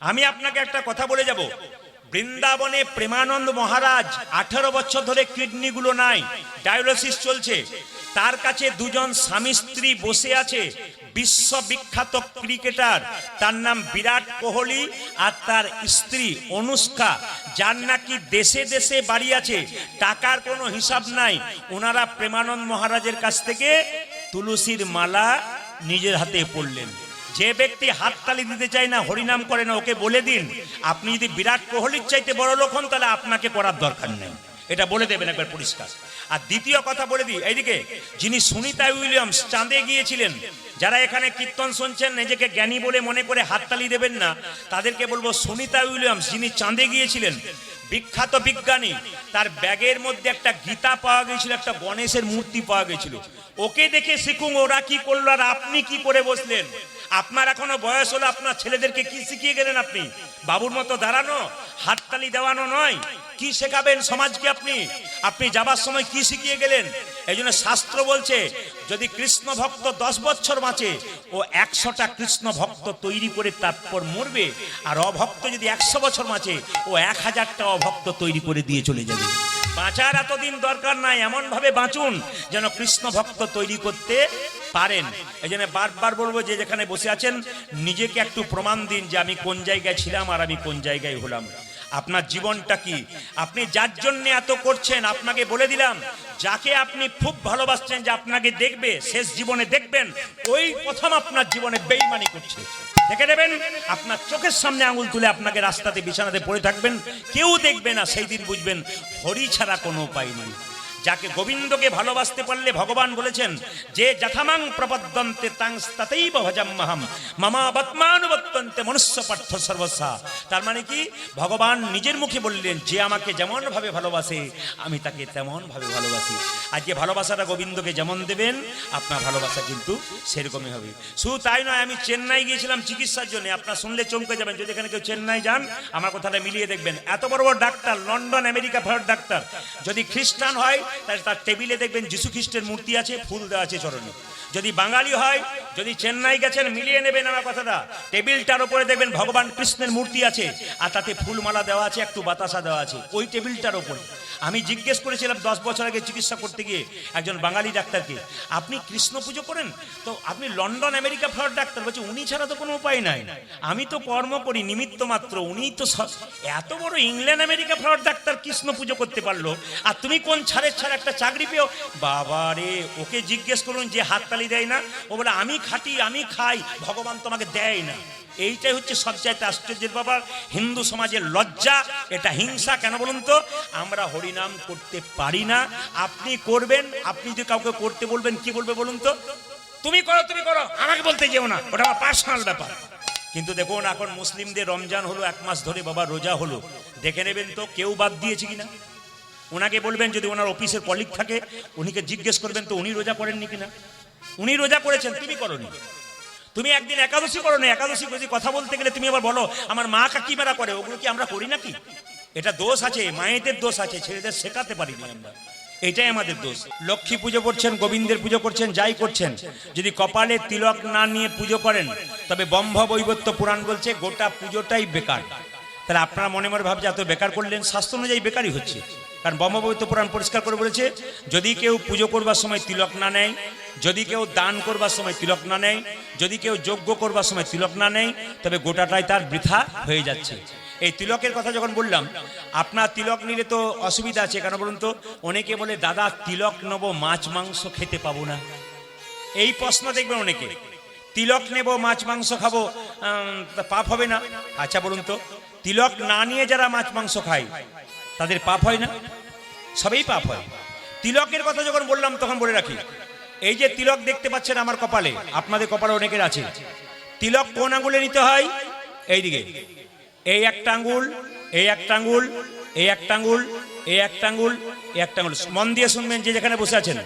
আমি আপনাকে একটা কথা বলে যাব, বৃন্দাবনে প্রেমানন্দ মহারাজ 18 বছর ধরে কিডনিগুলো নাই, ডায়ালিসিস চলছে। তার কাছে দুজন স্বামী স্ত্রী বসে আছে, বিশ্ববিখ্যাত ক্রিকেটার, তার নাম বিরাট কোহলি আর তার স্ত্রী অনুষ্কা, যার নাকি দেশে দেশে বাড়ি আছে, টাকার কোনো হিসাব নাই। ওনারা প্রেমানন্দ মহারাজের কাছ থেকে তুলসীর মালা নিজের হাতে পড়লেন। যে ব্যক্তি হাততালি দিতে চায় না, হরিনাম করে না, ওকে বলে দিন আপনি যদি বিরাট কোহলির চাইতে বড় লোক হন তাহলে আপনাকে করার দরকার নেই, এটা বলে দেবেন একবার পরিষ্কার। আর দ্বিতীয় কথা বলে দিই, এইদিকে যিনি সুনিতা উইলিয়ামস চাঁদে গিয়েছিলেন, যারা এখানে কীর্তন শুনছেন নিজেকে জ্ঞানী বলে মনে করে হাততালি দেবেন না, তাদেরকে বলবো সুনিতা উইলিয়ামস যিনি চাঁদে গিয়েছিলেন, বিখ্যাত বিজ্ঞানী, তার ব্যাগের মধ্যে একটা গীতা পাওয়া গিয়েছিল, একটা গণেশের মূর্তি পাওয়া গিয়েছিল। ওকে দেখে শিখুন ওরা কি করলো আর আপনি কি করে বসলেন। আপনার এখনো বয়স হলো, আপনার ছেলেদেরকে কি শিখিয়ে গেলেন? আপনি বাবুর মতো দাঁড়ানো, হাততালি দেওয়ানো নয়, কি শেখাবেন সমাজকে? আপনি যাবার সময় কি শিখিয়ে গেলেন? এই জন্য শাস্ত্র বলছে যদি কৃষ্ণ ভক্ত 10 বছর বাঁচে, ও 100টা কৃষ্ণ ভক্ত তৈরি করে তারপর মরবে। আর অভক্ত যদি 100 বছর বাঁচে, ও 1000টা অভক্ত তৈরি করে দিয়ে চলে যাবে। বাঁচার এতদিন দরকার নাই, এমন ভাবে বাঁচুন যেন কৃষ্ণ ভক্ত তৈরি করতে পারেন। এই জন্য বারবার বলবো, যে যেখানে বসে আছেন নিজেকে একটু প্রমাণ দিন যে আমি কোন জায়গায় ছিলাম আর আমি কোন জায়গায় হলাম। আপনার জীবনটা কি? আপনি যার জন্য এত করছেন, আপনাকে বলে দিলাম, যাকে আপনি খুব ভালোবাসছেন, যে আপনাকে দেখবে, শেষ জীবনে দেখবেন, ওই প্রথম আপনার জীবনে বেঈমানি করছে। দেখে নেবেন, আপনার চোখের সামনে আঙুল তুলে আপনাকে রাস্তাতে বিছানাতে পড়ে থাকবেন, কেউ দেখবে না, সেই দিন বুঝবেন হরি ছাড়া কোনো উপায় নেই। যাকে গোবিন্দকে ভালোবাসতে পারলে, ভগবান বলেছেন যে যথামাং প্রপদ্যন্তে তাং ততৈব ভজাম্যহম মামা বত্মানুবর্তন্তে মনুষ্য পার্থ সর্বস্বা। তার মানে কি, ভগবান নিজের মুখে বললেন যে আমাকে যেমন ভাবে ভালোবাসে আমি তাকে তেমন ভাবে ভালোবাসি। আজকে ভালোবাসাটা গোবিন্দকে যেমন দেবেন, আপনার ভালোবাসা কিন্তু সেরকমই হবে। শুধু তাই নয়, আমি চেন্নাই গিয়েছিলাম চিকিৎসার জন্য। আপনার শুনলে চমকে যাবেন, যদি এখানে কেউ চেন্নাই যান আমার কথাটা মিলিয়ে দেখবেন। এত বড় বড় ডাক্তার, লন্ডন আমেরিকা ফেরত ডাক্তার, যদি খ্রিস্টান হয় তাহলে তার টেবিলে দেখবেন যিশু খ্রিস্টের মূর্তি আছে, ফুল দেওয়া আছে চরণে। যদি বাঙালি হয়, যদি চেন্নাই গেছেন মিলিয়ে নেবেন আমার কথাটা, টেবিলটার উপরে দেখবেন ভগবান কৃষ্ণের মূর্তি আছে আর তাতে ফুলমালা দেওয়া আছে, একটু বাতাসা দেওয়া আছে ওই টেবিলটার উপরে। আমি জিজ্ঞেস করেছিলাম 10 বছর আগে চিকিৎসা করতে গিয়ে একজন বাঙালি ডাক্তারকে, আপনি কৃষ্ণ পুজো করেন? তো আপনি লন্ডন আমেরিকা ফেরত ডাক্তার, বলছে উনি ছাড়া তো কোনো উপায় নাই, আমি তো কর্ম করি নিমিত্ত মাত্র, উনি তো এত বড় ইংল্যান্ড আমেরিকা ফেরত ডাক্তার কৃষ্ণ পুজো করতে পারলো, আর তুমি কোন ছাড়ের ছাড় একটা চাকরি পেও? বাবা রে, ওকে জিজ্ঞেস করুন যে হাততালি দেয় না, ও বলে আমি খাটি, আমি খাই, ভগবান তোমাকে দেয় না। এইটাই হচ্ছে সবচাইতে আশ্চর্যের ব্যাপার। হিন্দু সমাজের লজ্জা, এটা হিংসা। কেন বলুন তো? আমরা হরিনাম করতে পারি না। আপনি করবেন, আপনি যে কাউকে করতে বলবেন, কি বলবে বলুন তো? তুমি করো, তুমি করো, আমাকে বলতে যেও না, ওটা আমার পার্সোনাল ব্যাপার। কিন্তু দেখুন, এখন মুসলিমদের রমজান হলো, 1 মাস ধরে বাবা রোজা হলো, দেখে নেবেন তো কেউ বাদ দিয়েছে কিনা। ওনাকে বলবেন, যদি ওনার অফিসের কলিগ থাকে উনিকে জিজ্ঞেস করবেন তো উনি রোজা করেননি কিনা। উনি রোজা করেছেন, তুমি করোনি। তুমি একদিন একাদশী করো না, একাদশী যদি কথা বলতে গেলে তুমি আবার বলো আমার মা কাকিমারা করে, ওগুলো কি আমরা করি নাকি? এটা দোষ আছে, মায়েদের দোষ আছে, ছেলেদের শেখাতে পারিনি আমরা, এটাই আমাদের দোষ। লক্ষ্মী পুজো করছেন, গোবিন্দের পুজো করছেন, যাই করছেন, যদি কপালে তিলক না নিয়ে পুজো করেন তবে ব্রহ্ম বৈবর্ত পুরাণ বলছে গোটা পুজোটাই বেকার। তাহলে আপনারা মনে মনে ভাবছে এত বেকার করলেন, শাস্ত্র অনুযায়ী বেকারই হচ্ছে। কারণ ব্রহ্মবৈবর্ত পুরাণ পরিষ্কার করে বলেছে, যদি কেউ পুজো করবার সময় তিলক না নেয়, যদি কেউ দান করবার সময় তিলক না নেয়, যদি কেউ যজ্ঞ করবার সময় তিলক না নেয়, তবে গোটাটাই তার বৃথা হয়ে যাচ্ছে। এই তিলকের কথা যখন বললাম, আপনার তিলক নিলে তো অসুবিধা আছে। কেন বলুন তো? অনেকে বলে দাদা তিলক নেবো, মাছ মাংস খেতে পাবো না, এই প্রশ্ন দেখবেন অনেকে। তিলক নেব, মাছ মাংস খাবো, পাপ হবে না? আচ্ছা বলুন তো, তিলক না নিয়ে যারা মাছ মাংস খায় তাদের পাপ হয় না? সবেই পাপ হয়। তিলকের কথা যখন বললাম তখন বলে রাখি, এই যে তিলক দেখতে পাচ্ছেন আমার কপালে, আপনাদের কপালে অনেকের আছে, তিলক কোন আঙ্গুলে নিতে হয়? এইদিকে, এই একটা আঙ্গুল, এই একটা আঙ্গুল, এই একটা আঙ্গুল, এই একটা আঙ্গুল, এই একটা আঙ্গুল। মন দিয়ে শুনবেন যে যেখানে বসে আছেন।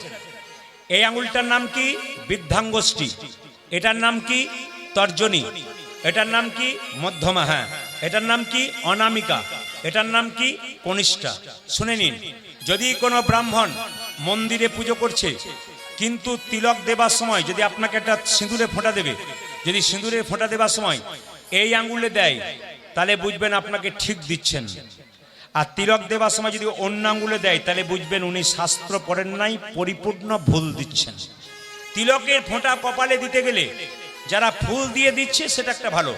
এই আঙ্গুলটার নাম কি? বৃদ্ধাঙ্গুষ্ঠী। এটার নাম কি? তর্জনী। এটার নাম কি? মধ্যমা। হ্যাঁ, এটার নাম কি? অনামিকা। এটার নাম কি? কনিষ্ঠা। শুনে নিন, যদি কোনো ব্রাহ্মণ মন্দিরে পুজো করছে কিন্তু তিলক দেবার সময় যদি আপনাকে একটা সিঁদুরে ফোঁটা দেবে, যদি সিঁদুরে ফোঁটা দেবার সময় এই আঙ্গুলে দেয়, তাহলে বুঝবেন আপনাকে ঠিক দিচ্ছেন। আর তিলক দেওয়ার সময় যদি অন্য আঙ্গুলে দেয় তাহলে বুঝবেন উনি শাস্ত্র পড়েন নাই, পরিপূর্ণ ভুল দিচ্ছেন। তিলকের ফোঁটা কপালে দিতে গেলে যারা ফুল দিয়ে দিচ্ছে সেটা একটা ভালো,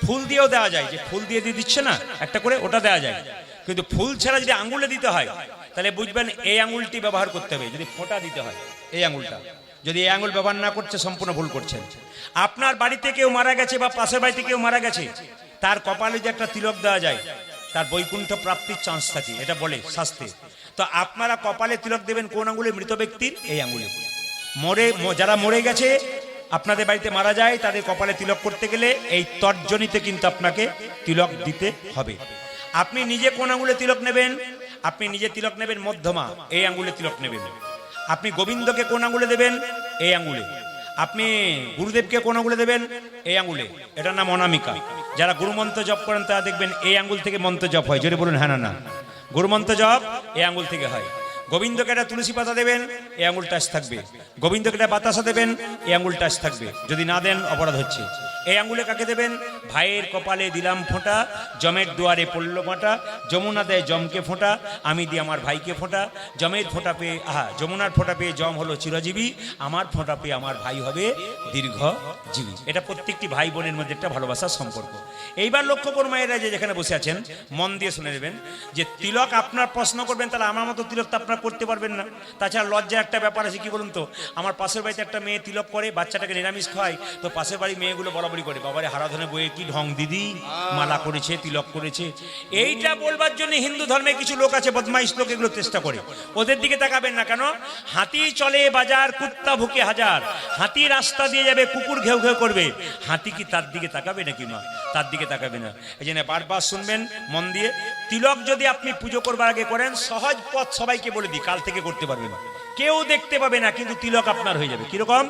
ফুল দিয়েও দেওয়া যায়, যে ফুল দিয়ে দিচ্ছে না একটা করে, ওটা দেওয়া যায়। কিন্তু ফুল ছাড়া যদি আঙ্গুলে দিতে হয় তাহলে বুঝবেন এই আঙ্গুলটি ব্যবহার করতে হবে। যদি ফোঁটা দিতে হয় এই আঙ্গুলটা, যদি এই আঙ্গুল ব্যবহার না করছে সম্পূর্ণ ভুল করছেন। আপনার বাড়িতে কেউ মারা গেছে বা পাশের বাড়িতে কেউ মারা গেছে, তার কপালে যে একটা তিলক দেওয়া যায় তার বৈকুণ্ঠ প্রাপ্তির চান্স থাকে, এটা বলে শাস্ত্রে। তো আপনারা কপালে তিলক দেবেন কোন আঙ্গুলে? মৃত ব্যক্তির এই আঙ্গুলে। যারা মরে গেছে আপনাদের বাড়িতে মারা যায় তাদের কপালে তিলক করতে গেলে এই তর্জনীতে কিন্তু আপনাকে তিলক দিতে হবে। আপনি নিজে কোন আঙ্গুলে তিলক নেবেন? আপনি নিজে তিলক নেবেন মধ্যমা, এই আঙ্গুলে তিলক নেবেন। আপনি গোবিন্দকে কোন আঙ্গুলে দেবেন? এই আঙ্গুলে। আপনি গুরুদেবকে কোন আঙ্গুলে দেবেন? এই আঙ্গুলে। এটার নাম অনামিকা। যারা গুরুমন্ত্র জপ করেন তারা দেখবেন এই আঙ্গুল থেকে মন্ত্র জপ হয়। জোরে বলুন হ্যাঁ না না। গুরুমন্ত্র জপ এই আঙ্গুল থেকে হয়। গোবিন্দকে একটা তুলসী পাতা দেবেন, এই আঙ্গুল টাচ থাকবে। গোবিন্দকে একটা বাতাসা দেবেন, এই আঙ্গুল টাচ থাকবে। যদি না দেন অপরাধ হচ্ছে। এই আঙ্গুলে কাকে দেবেন? ভাইয়ের কপালে দিলাম ফোঁটা, জমের দুয়ারে পড়ল মাটা, যমুনা দেয় জমকে ফোঁটা, আমি দিই আমার ভাইকে ফোঁটা। জমের ফোঁটা পেয়ে যমুনার ফোঁটা পেয়ে জম হলো চিরজীবী, আমার ফোঁটা পেয়ে আমার ভাই হবে দীর্ঘজীবী। এটা প্রত্যেকটি ভাই বোনের মধ্যে একটা ভালোবাসার সম্পর্ক। এইবার লক্ষ্য করুন মায়েরা, যে যেখানে বসে আছেন মন দিয়ে শুনে নেবেন যে তিলক আপনার প্রশ্ন করবেন, তাহলে আমার মতো তিলক তো আপনার করতে পারবেন না। তাছাড়া লজ্জার একটা ব্যাপার আছে, কি বলুন তো? আমার পাশের বাড়িতে একটা মেয়ে তিলক করে, বাচ্চাটাকে নিরামিষ খায়, তো পাশের বাড়ির মেয়েগুলো বরাবরই করে, বাবারে হারাধনে বইয়ে কি ঢং দিদি, মালা করেছে, তিলক করেছে। এইটা বলবার জন্য হিন্দু ধর্মে কিছু লোক আছে বদমাইশ লোক, এগুলো চেষ্টা করে। ওদের দিকে তাকাবেন না। কেন? হাতি চলে বাজার, কুত্তা ভুকে হাজার। হাতি রাস্তা দিয়ে যাবে, কুকুর ঘেউ ঘেউ করবে, হাতি কি তার দিকে তাকাবে নাকি? মা তার দিকে তাকাবে না। এই জন্য বারবার শুনবেন মন দিয়ে। তিলক যদি আপনি পুজো করবার আগে করেন, সহজ পথ সবাইকে বলে দিই, কাল থেকে করতে পারবেন, কেউ দেখতে পাবে না, কিন্তু তিলক আপনার হয়ে যাবে। কিরকম?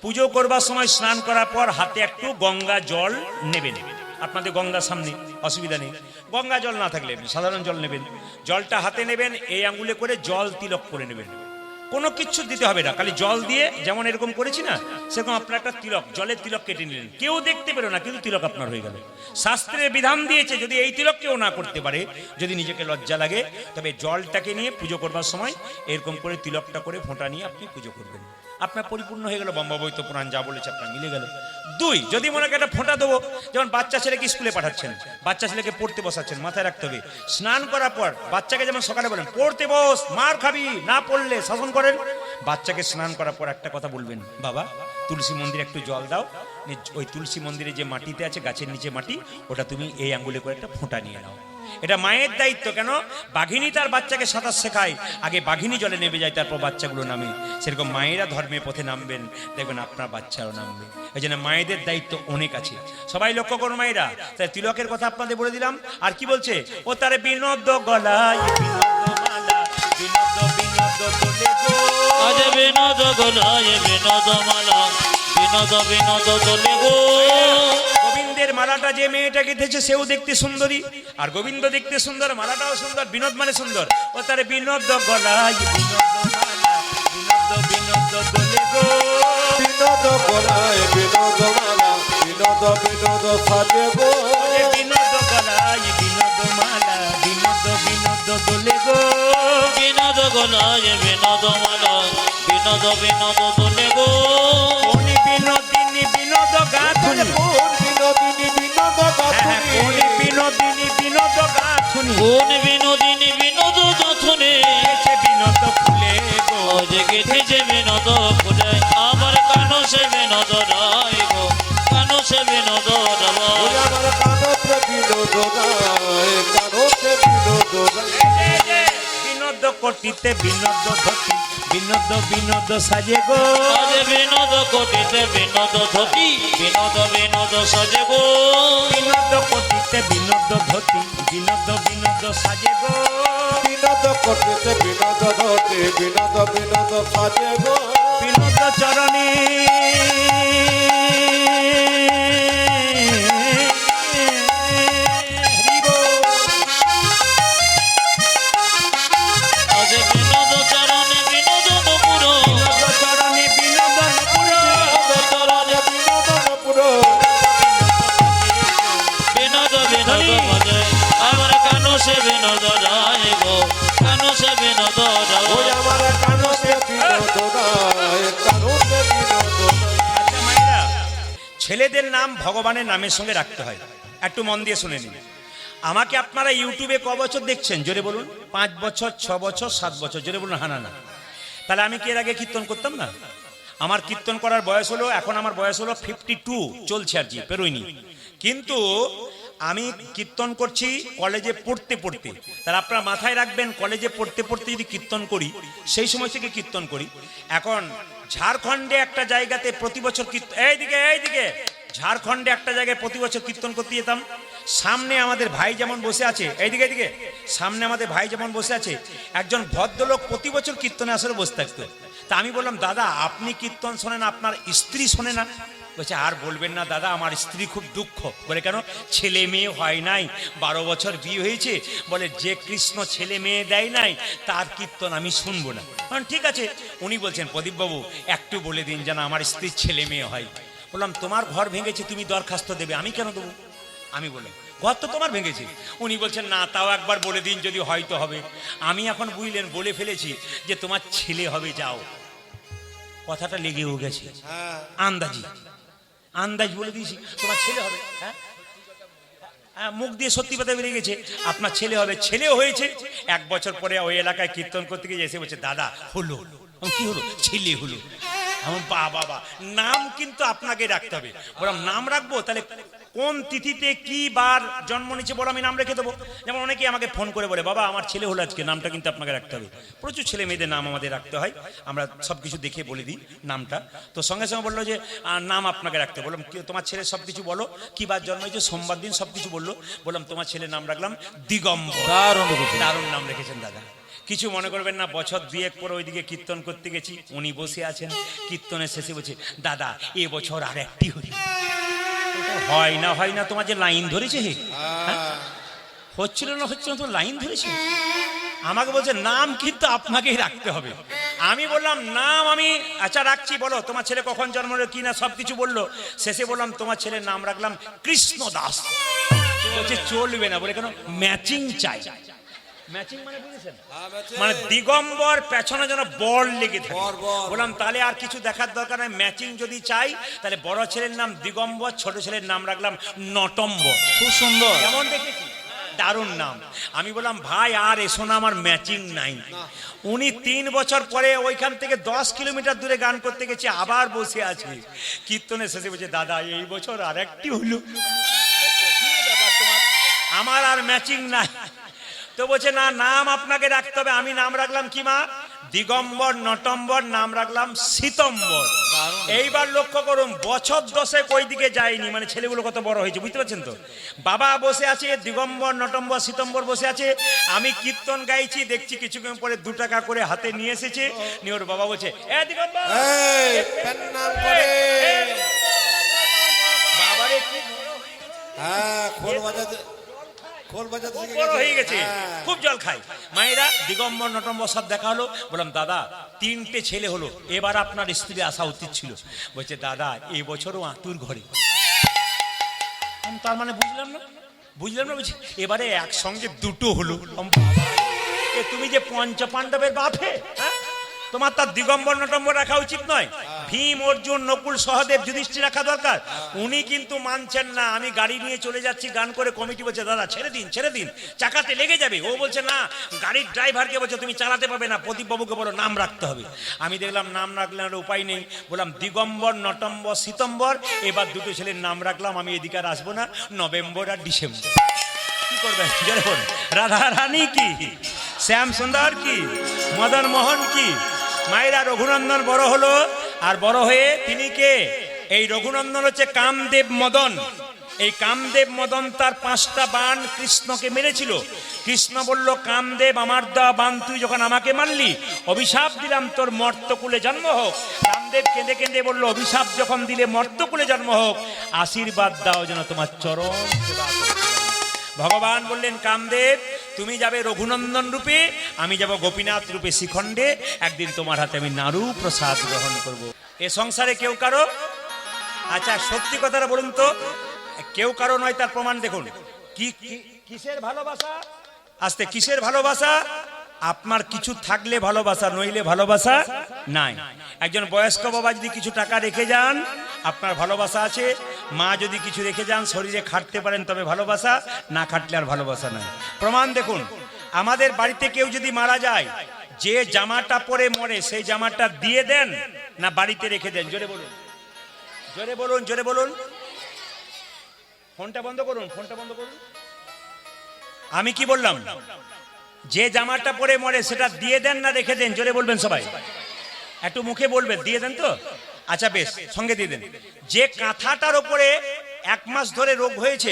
পুজো করবার সময় স্নান করার পর হাতে একটু গঙ্গা জল নেবেন। আপনাদের গঙ্গার সামনে, অসুবিধা নেই। গঙ্গা জল না থাকলে সাধারণ জল নেবেন। জলটা হাতে নেবেন, এই আঙ্গুলে করে জল তিলক করে নেবেন। কোনো কিচ্ছু দিতে হবে না, খালি জল দিয়ে যেমন এরকম করেছি না, সেরকম আপনার একটা তিলক, জলের তিলক কেটে নিলেন। কেউ দেখতে পেল না, কিন্তু তিলক আপনার হয়ে গেল। শাস্ত্রের বিধান দিয়েছে, যদি এই তিলক কেউ না করতে পারে, যদি নিজেকে লজ্জা লাগে, তবে জলটাকে নিয়ে পুজো করবার সময় এরকম করে তিলকটা করে ফোঁটা নিয়ে আপনি পুজো করবেন। আপনার পরিপূর্ণ হয়ে গেল, ব্রহ্মবৈত পুরাণ যা বলেছে আপনার মিলে গেল। দুই, যদি মনে করেন একটা ফোঁটা দেবো, যেমন বাচ্চা ছেলেকে স্কুলে পাঠাচ্ছেন, বাচ্চা ছেলেকে পড়তে বসাচ্ছেন, মাথায় রাখতে হবে স্নান করার পর বাচ্চাকে যেমন সকালে বলেন পড়তে বস, মার খাবি, না পড়লে শাসন করেন, বাচ্চাকে স্নান করার পর একটা কথা বলবেন, বাবা তুলসী মন্দিরে একটু জল দাও, ওই তুলসী মন্দিরে যে মাটিতে আছে, গাছের নিচে মাটি, ওটা তুমি এই আঙ্গুলে করে একটা ফোঁটা নিয়ে নাও। এটা মায়ের দায়িত্ব। কেন? বাঘিনী তার বাচ্চাকে সাঁতার শেখায়, আগে বাঘিনী জলে নেমে যায়, তারপর বাচ্চাগুলো নামে। সেরকম মায়েরা ধর্মের পথে নামবেন, দেখবেন আপনার বাচ্চাও নামবে। এই জন্য মায়েদের দায়িত্ব অনেক আছে। সবাই লক্ষ্য করুন মায়েরা। তাই তিলকের কথা আপনাদের বলে দিলাম। আর কি বলছে? ও তার বিনোদ গলায় বিনোদ মালা, বিনোদ বিনোদ দোলে গো, আজ বিনোদ গলায় বিনোদ মালা, বিনোদ বিনোদ দোলে গো। গোবিন্দের মালাটা যে মেয়েটা গেঁথেছে সেও দেখতে সুন্দরী, আর গোবিন্দ দেখতে সুন্দর, মালাটাও সুন্দর, বিনোদ মানে সুন্দর। ও তার বিনোদ গলায় বিনোদ মালা, বিনোদ বিনোদ দোলে গো, বিনোদ গলায় বিনোদ মালা, বিনোদ বিনোদ সাজে গো, বিনোদ গলায় বিনোদ মালা, বিনোদ বিনোদ দোলে গো, বিনোদ গলায় বিনোদ মালা, বিনোদ বিনোদ দোলে গো। কোন বিনোদিনী বিনোদ গাথুনি, কোন বিনোদিনী বিনোদ গাথুনি, কোন বিনোদিনী বিনোদ গাথুনি, কোন বিনোদিনী বিনোদ গাথুনি, বিনোদ ফুলে গো, যে গেথেছে বিনোদ ফুলে, আমার কানো সে বিনোদ রায় গো, কানো সে বিনোদ রায়। আমার কানতে বিনোদ রায়, কানতে বিনোদ রায়। বিনোদ কোটিতে বিনোদ ধতি, বিনোদ বিনোদ সাজে গো, আজ বিনোদ কোটিতে বিনোদ ধতি, বিনোদ বিনোদ সাজে গো, বিনোদ কোটিতে বিনোদ ধতি, বিনোদ বিনোদ সাজে গো, বিনোদ করতে বিনোদ ধতে, বিনোদ বিনোদ সাজে গো, বিনোদ চরণে আজ বিনোদ চরণে বিনোদনপুর, বিনোদ চরণে বিনোদনপুর, বিনোদ চরণে বিনোদনপুর, বিনোদ বিনোদ সে বিনোদ রায় গো কেন সে বিনোদ ওই রায় আমার কানুতে বিনোদ রায় কানুতে বিনোদ রায় আচ্ছা মায়েরা, ছেলেদের নাম ভগবানের নামের সঙ্গে রাখতে হয়। একটু মন দিয়ে শুনে নিন। আমাকে আপনারা ইউটিউবে ক বছর দেখছেন জোরে বলুন? 5 বছর, 6 বছর, 7 বছর, জোরে বলুন হা না। তাহলে আমি কি এর আগে কীর্তন করতাম না? আমার কীর্তন করার বয়স হলো, এখন আমার বয়স হলো 52 চলছে আর কি, পেরোয়নি। কিন্তু আমি কীর্তন করছি কলেজে পড়তে পড়তে। তাহলে আপনারা মাথায় রাখবেন, কলেজে পড়তে পড়তে যদি কীর্তন করি, সেই সময় থেকে কীর্তন করি। এখন ঝাড়খণ্ডে একটা জায়গাতে প্রতি বছর কীর্তন, এইদিকে ঝাড়খণ্ডে একটা জায়গায় প্রতি বছর কীর্তন করতে যেতাম। সামনে আমাদের ভাই যেমন বসে আছে, এইদিকে সামনে আমাদের ভাই যেমন বসে আছে, একজন ভদ্রলোক প্রতি বছর কীর্তনে আসলে বসে থাকতো। তা আমি বললাম, দাদা আপনি কীর্তন শোনেন, আপনার স্ত্রী শোনে না? বলছে, আর বলবেন না দাদা, আমার স্ত্রী খুব দুঃখ। বলে, কেন? ছেলে মেয়ে হয় নাই, 12 বছর বিয়ে হয়েছে। বলে, যে কৃষ্ণ ছেলে মেয়ে দেয় নাই তার কীর্তন আমি শুনবো না। ঠিক আছে। উনি বলছেন, প্রদীপবাবু একটু বলে দিন যেন আমার স্ত্রীর ছেলে মেয়ে হয়। বললাম, তোমার ঘর ভেঙেছে, তুমি দরখাস্ত দেবে, আমি কেন দেবো? আমি বললাম, ঘর তো তোমার ভেঙেছে। উনি বলছেন, না তাও একবার বলে দিন, যদি হয়তো হবে। আমি এখন বুঝলেন বলে ফেলেছি যে তোমার ছেলে হবে, যাও। কথাটা লেগেও গেছে, আন্দাজ বলে দিয়েছি তোমার ছেলে হবে। হ্যাঁ, মুখ দিয়ে সত্যি কথা বেরিয়ে গেছে, আপনার ছেলে হবে। ছেলেও হয়েছে। 1 বছর পরে ওই এলাকায় কীর্তন করতে গিয়ে এসে বলছে, দাদা হলো। কি হলো? ছেলে হলো। বাবা, নাম কিন্তু আপনাকে রাখতে হবে। বললাম, নাম রাখবো? তাহলে কোন তিথিতে কি বার জন্ম নিচ্ছে বলো, আমি নাম রেখে দেবো। যেমন অনেকেই আমাকে ফোন করে বলে, বাবা আমার ছেলে হলো আজকে, নামটা কিন্তু আপনাকে রাখতে হবে। প্রচুর ছেলে মেয়েদের নাম আমাদের রাখতে হয়, আমরা সব কিছু দেখে বলে দিই নামটা। তো সঙ্গে সঙ্গে বললো যে নাম আপনাকে রাখতে। বললাম, তোমার ছেলে সব কিছু বলো, কি বার জন্ম হয়েছে, সোমবার দিন, সব কিছু বললো। বললাম, তোমার ছেলের নাম রাখলাম দিগম্বর। দারুণ নাম রেখেছেন দাদা। কিছু মনে করবেন না। বছর 2-1 পরে ওইদিকে কীর্তন করতে গেছি, উনি বসে আছেন। কীর্তনের শেষে বলছে, দাদা এবছর আর একটি হল। হয় না তোমার যে লাইন ধরেছে, হচ্ছিল না তো লাইন ধরেছে। আমাকে বলছে, নাম কিন্তু আপনাকেই রাখতে হবে। আমি বললাম, নাম আমি আচ্ছা রাখছি, বলো তোমার ছেলে কখন জন্ম হলো কি না সব কিছু বললো। শেষে বললাম, তোমার ছেলের নাম রাখলাম কৃষ্ণ দাস। বলছে, চলবে না। বলে, কেন? ম্যাচিং চাই। ম্যাচিং মানে বুঝেছেন? মানে দিগম্বর পেছনে যেন বর লেগে থাকে। বললাম, তাহলে আর কিছু দেখার দরকার নেই, ম্যাচিং যদি চাই তাহলে বড় ছেলের নাম দিগম্বর, ছোট ছেলের নাম রাখলাম নটম্বর। খুব সুন্দর, কেমন দেখেছি? দারুণ নাম। আমি বললাম, ভাই আর এসো না, আমার ম্যাচিং নাই। উনি 3 বছর পরে ওইখান থেকে 10 কিলোমিটার দূরে গান করতে গেছে, আবার বসে আছে। কীর্তনের শেষে বলছে, দাদা এই বছর আর একটি হলো, আমার আর ম্যাচিং নাই। তো বলছে, না নাম আপনাকে রাখতে হবে। আমি নাম রাখলাম কি মা? দিগম্বর নটম্বর, নাম রাখলাম শীতম্বর। এইবার লক্ষ্য করুন, বছর 10 ওই দিকে যায়নি, মানে ছেলেগুলো কত বড় হয়েছে বুঝতে পারছেন তো। বাবা বসে আছে, দিগম্বর নটম্বর শীতম্বর বসে আছে। আমি কীর্তন গাইছি, দেখছি কিছুক্ষণ পরে 2 টাকা করে হাতে নিয়ে এসেছে। নিয়ে ওর বাবা বলছে, দিগম্বর বাবারে কি খোল বাজাতে বড় হয়ে গেছে, খুব জল খাই। মায়েরা দিগম্বর নটম্বর সব দেখা হলো। বললাম, দাদা 3টে ছেলে হলো, এবার আপনার স্ত্রী আসা উচিত ছিল। বলছে, দাদা এবছরও আতুর ঘরে। তার মানে বুঝলাম না। বলছি, এবারে একসঙ্গে 2টো হলো। তুমি যে পঞ্চপাণ্ডবের বাপে, তোমার তার দিগম্বর নটম্বর রাখা উচিত নয়? ভীম অর্জুন নকুল সহদেব যুধিষ্ঠির রাখা দরকার। উনি কিন্তু মানছেন না। আমি গাড়ি নিয়ে চলে যাচ্ছি গান করে, কমিটি বলছে, দাদা ছেড়ে দিন, চাকাতে লেগে যাবে। ও বলছে, না, গাড়ির ড্রাইভারকে বলছে তুমি চালাতে পারবে না, প্রদীপবাবুকে বলো নাম রাখতে হবে। আমি দেখলাম নাম রাখলে আর উপায় নেই। বললাম, দিগম্বর নটম্বর শীতম্বর। এবার 2টো ছেলের নাম রাখলাম। আমি এদিকে আর আসবো না, নভেম্বর আর ডিসেম্বর। কি করবেন? রাধা রানী কি, শ্যাম সুন্দর কি, মদন মোহন কি। মায়েরা রঘুনন্দন বড় হলো, আর বড় হয়ে তিনি কে? এই রঘুনন্দন হচ্ছে কামদেব মদন। এই কামদেব মদন তার 5টা বাণ কৃষ্ণকে মেরেছিল। কৃষ্ণ বলল, কামদেব আমার দেওয়া বাণ তুই যখন আমাকে মারলি, অভিশাপ দিলাম তোর মর্তকুলে জন্ম হোক। কামদেব কেঁদে কেঁদে বলল, অভিশাপ যখন দিলে মর্তকুলে জন্ম হোক, আশীর্বাদ দাও যেন তোমার চরণ সেবা করি। ভগবান বললেন, কামদেব তুমি যাবে রঘুনন্দন রূপে, আমি যাব গোপীনাথ রূপে শিখণ্ডে। একদিন তোমার হাতে আমি নাড়ু প্রসাদ গ্রহণ করব। এ সংসারে কেউ কারো, আচ্ছা সত্যি কথাটা বলুন তো, কেউ কারো নয় তার প্রমাণ দেখুন। কিসের ভালোবাসা? আস্তে কিসের ভালোবাসা? আপনার কিছু থাকলে ভালোবাসা, নইলে ভালোবাসা নাই। একজন বয়স্ক বাবা যদি কিছু টাকা রেখে যান, আপনার ভালোবাসা আছে। মা যদি কিছু রেখে যান, শরীরে খাটতে পারেন তবে ভালোবাসা, না খাটলে আর ভালোবাসা নাই। প্রমাণ দেখুন, আমাদের বাড়িতে কেউ যদি মারা যায়, যে জামাটা পরে মরে সেই জামাটা দিয়ে দেন না বাড়িতে রেখে দেন? জোরে বলুন, জোরে বলুন, জোরে বলুন। ফোনটা বন্ধ করুন, ফোনটা বন্ধ করুন। আমি কি বললাম? যে জামাটা পরে মরে সেটা দিয়ে দেন না রেখে দেন? জোরে বলবেন সবাই, একটু মুখে বলবেন। দিয়ে দেন তো? আচ্ছা বেশ, সঙ্গে দিয়ে দেন। যে কাঁথাটার ওপরে 1 মাস ধরে রোগ হয়েছে,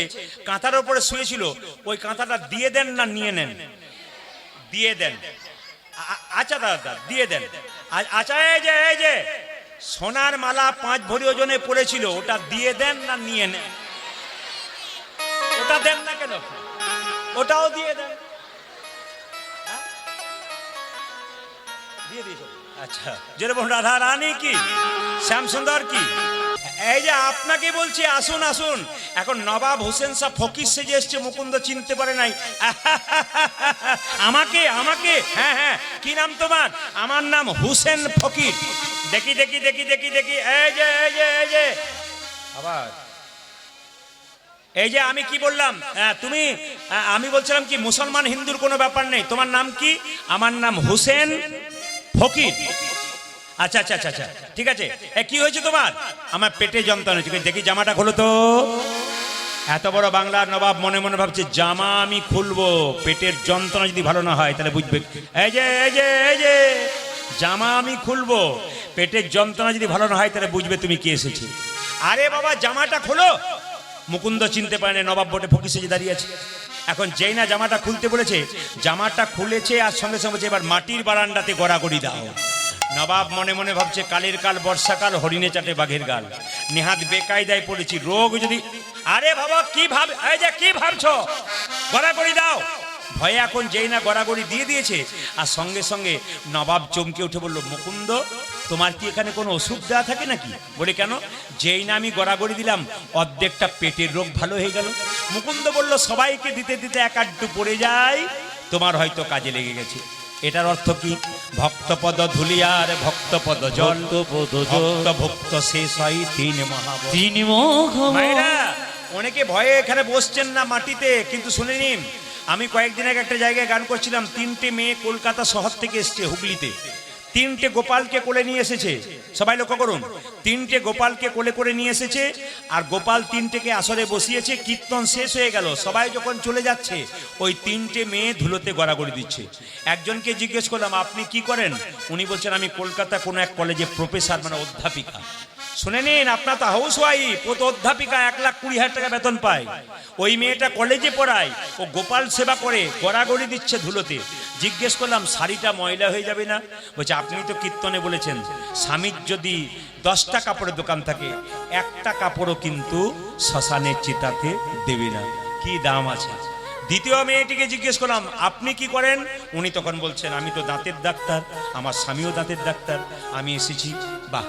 কাঁথার ওপরে শুয়েছিল, ওই কাঁথাটা দিয়ে দেন না নিয়ে নেন? দিয়ে দেন। আচ্ছা দাদা, দিয়ে দেন। আচ্ছা, এই যে সোনার মালা 5 ভরি ওজনে পড়েছিল, ওটা দিয়ে দেন না নিয়ে নেন? ওটা দেন না কেন? ওটাও দিয়ে দেন। দিয়ে দিয়েছ? আচ্ছা, জোরে বলুন। রাধা রানী কি, শ্যাম সুন্দর কি? এই যে আপনাকে বলছি, আসুন আসুন। এখন নবাব হোসেন শাহ ফকির সেজে এসছে, মুকুন্দ চিনতে পারে নাই। আমাকে আমাকে হ্যাঁ হ্যাঁ, কি নাম তোমার? আমার নাম হোসেন ফকির। দেখি দেখি দেখি দেখি দেখি, এই যে এই যে এই যে আবার এই যে আমি কি বললাম? তুমি, আমি বলছিলাম কি মুসলমান হিন্দুর কোনো ব্যাপার নেই। তোমার নাম কি? আমার নাম হোসেন ফকির। আচ্ছা আচ্ছা আচ্ছা আচ্ছা, ঠিক আছে। কি হয়েছে তোমার? আমার পেটে যন্ত্রণা হচ্ছে। দেখি জামাটা খোলো তো। এত বড় বাংলার নবাব মনে মনে ভাবছে জামা আমি খুলবো, পেটের যন্ত্রণা যদি ভালো না হয় তাহলে বুঝবে। এই যে এই যে এই যে জামা আমি খুলবো, পেটের যন্ত্রণা যদি ভালো না হয় তাহলে বুঝবে তুমি কি এসেছি। আরে বাবা, জামাটা খোলো। মুকুন্দ চিনতে পারে না, নবাব বটে ফকির সেজে দাঁড়িয়ে আছে। এখন যেই না জামাটা খুলতে বলেছে, জামাটা খুলেছে আর সঙ্গে সঙ্গে বলছে এবার মাটির বারান্দাতে গড়াগড়ি দাও। নবাব মনে মনে ভাবছে কালের কাল বর্ষাকাল, হরিণে চাটে বাঘের গাল, নেহাত বেকায়দায় পড়েছি, রোগ যদি। আরে বাবা কি ভাব, এই যে কি ভাবছো? গড়াগড়ি দাও। ভয়ে এখন যেই না গড়াগড়ি দিয়ে দিয়েছে, আর সঙ্গে সঙ্গে নবাব চমকে উঠে বলল, মুকুন্দ তোমার কি এখানে কোনো ওষুধ দেওয়া থাকে নাকি? বলে কেন? যেই না আমি গড়াগড়ি দিলাম, অর্ধেকটা পেটের রোগ ভালো হয়ে গেল। মুকুন্দ বলল, সবাইকে দিতে দিতে এক আধটু পড়ে যায়, তোমার হয়তো কাজে লেগে গেছে। এটার অর্থ কি? ভক্তপদ ধুলিয়ার ভক্তপদ জল, ভক্ত ভক্ত শেষ হয় 3 মহাবল। 3 মহাবল। মায়েরা অনেকে ভয়ে এখানে বসছেন না মাটিতে, কিন্তু শুনে নিন, আমি কয়েকদিন আগে একটা জায়গায় গান করছিলাম। 3টে মেয়ে কলকাতা শহর থেকে এসছে, হুগলিতে। 3টে গোপালকে কোলে নিয়ে এসেছে। সবাই লক্ষ্য করুন, 3টে গোপালকে কোলে করে নিয়ে এসেছে, আর গোপাল 3টেকে আসরে বসিয়েছে। কীর্তন শেষ হয়ে গেল, সবাই যখন চলে যাচ্ছে, ওই 3টে মেয়ে ধুলোতে গড়াগড়ি দিচ্ছে। একজনকে জিজ্ঞেস করলাম, আপনি কি করেন? উনি বলছেন, আমি কলকাতা কোনো এক কলেজে প্রফেসর, মানে অধ্যাপিকা। শুনে নিন, আপনার তো হাউস ওয়াইফ, ও তো অধ্যাপিকা, 1,20,000 টাকা বেতন পায়। ওই মেয়েটা কলেজে পড়ায়, ও গোপাল সেবা করে, গড়াগড়ি দিচ্ছে ধুলোতে। জিজ্ঞেস করলাম, শাড়িটা ময়লা হয়ে যাবে না? বলছে, আপনি তো কীর্তনে বলেছেন, স্বামীর যদি 10টা কাপড়ের দোকান থাকে, একটা কাপড়ও কিন্তু শ্মশানের চিতাতে দেবে না। কি দাম আছে। দ্বিতীয় মেয়েটিকে জিজ্ঞেস করলাম, আপনি কি করেন? উনি তখন বলছেন, আমি তো দাঁতের ডাক্তার, আমার স্বামীও দাঁতের ডাক্তার, আমি এসেছি। বাহ।